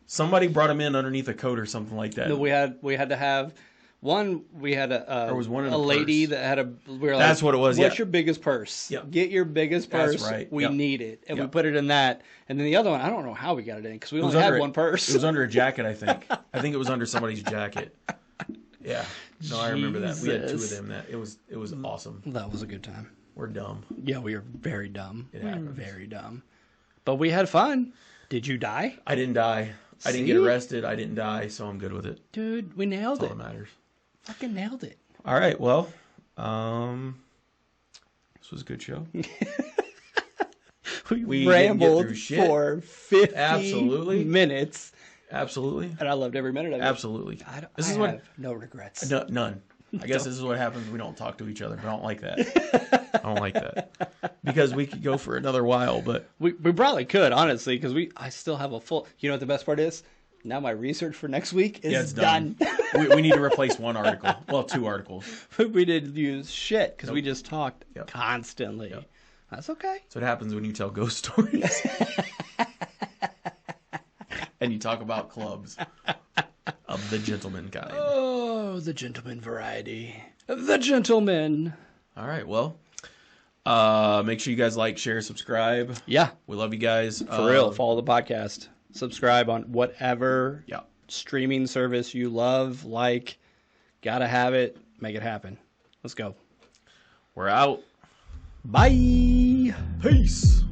somebody brought them in underneath a coat or something like that. No, we had to have... One, we had a purse. lady that had a... We were That's what it was, What's your biggest purse? Yep. Get your biggest purse. That's right. We need it. And we put it in that. And then the other one, I don't know how we got it in because we only had one purse. It was under a jacket, I think. I think it was under somebody's jacket. Yeah. No, I remember that. We had 2 of Jesus. them. It was awesome. That was a good time. We're dumb. Yeah, we were very dumb. It We were happens. very dumb. But we had fun. Did you die? I didn't die. I didn't get See? arrested. I didn't die, so I'm good with it. Dude, we nailed That's it. all that matters. Fucking nailed it. All right. Well, this was a good show. We didn't get rambled through shit. for 50 Absolutely. minutes. Absolutely. And I loved every minute of it. Absolutely. I have no regrets. None. I guess this is what happens when we don't talk to each other. I don't like that. I don't like that. Because we could go for another while, but We probably could, honestly, because I still have a full... You know what the best part is? Now my research for next week is it's done. we need to replace 1 article. Well, 2 articles. We didn't use shit because we Nope. just talked Yep. constantly. Yep. That's okay. So what happens when you tell ghost stories. And you talk about clubs of the gentleman kind. Oh, the gentleman variety. The gentleman. All right, well, make sure you guys like, share, subscribe. Yeah, We love you guys. for real. Follow the podcast. Subscribe on whatever Yeah. streaming service you love, like. Gotta have it. Make it happen. Let's go. We're out. Bye. Peace.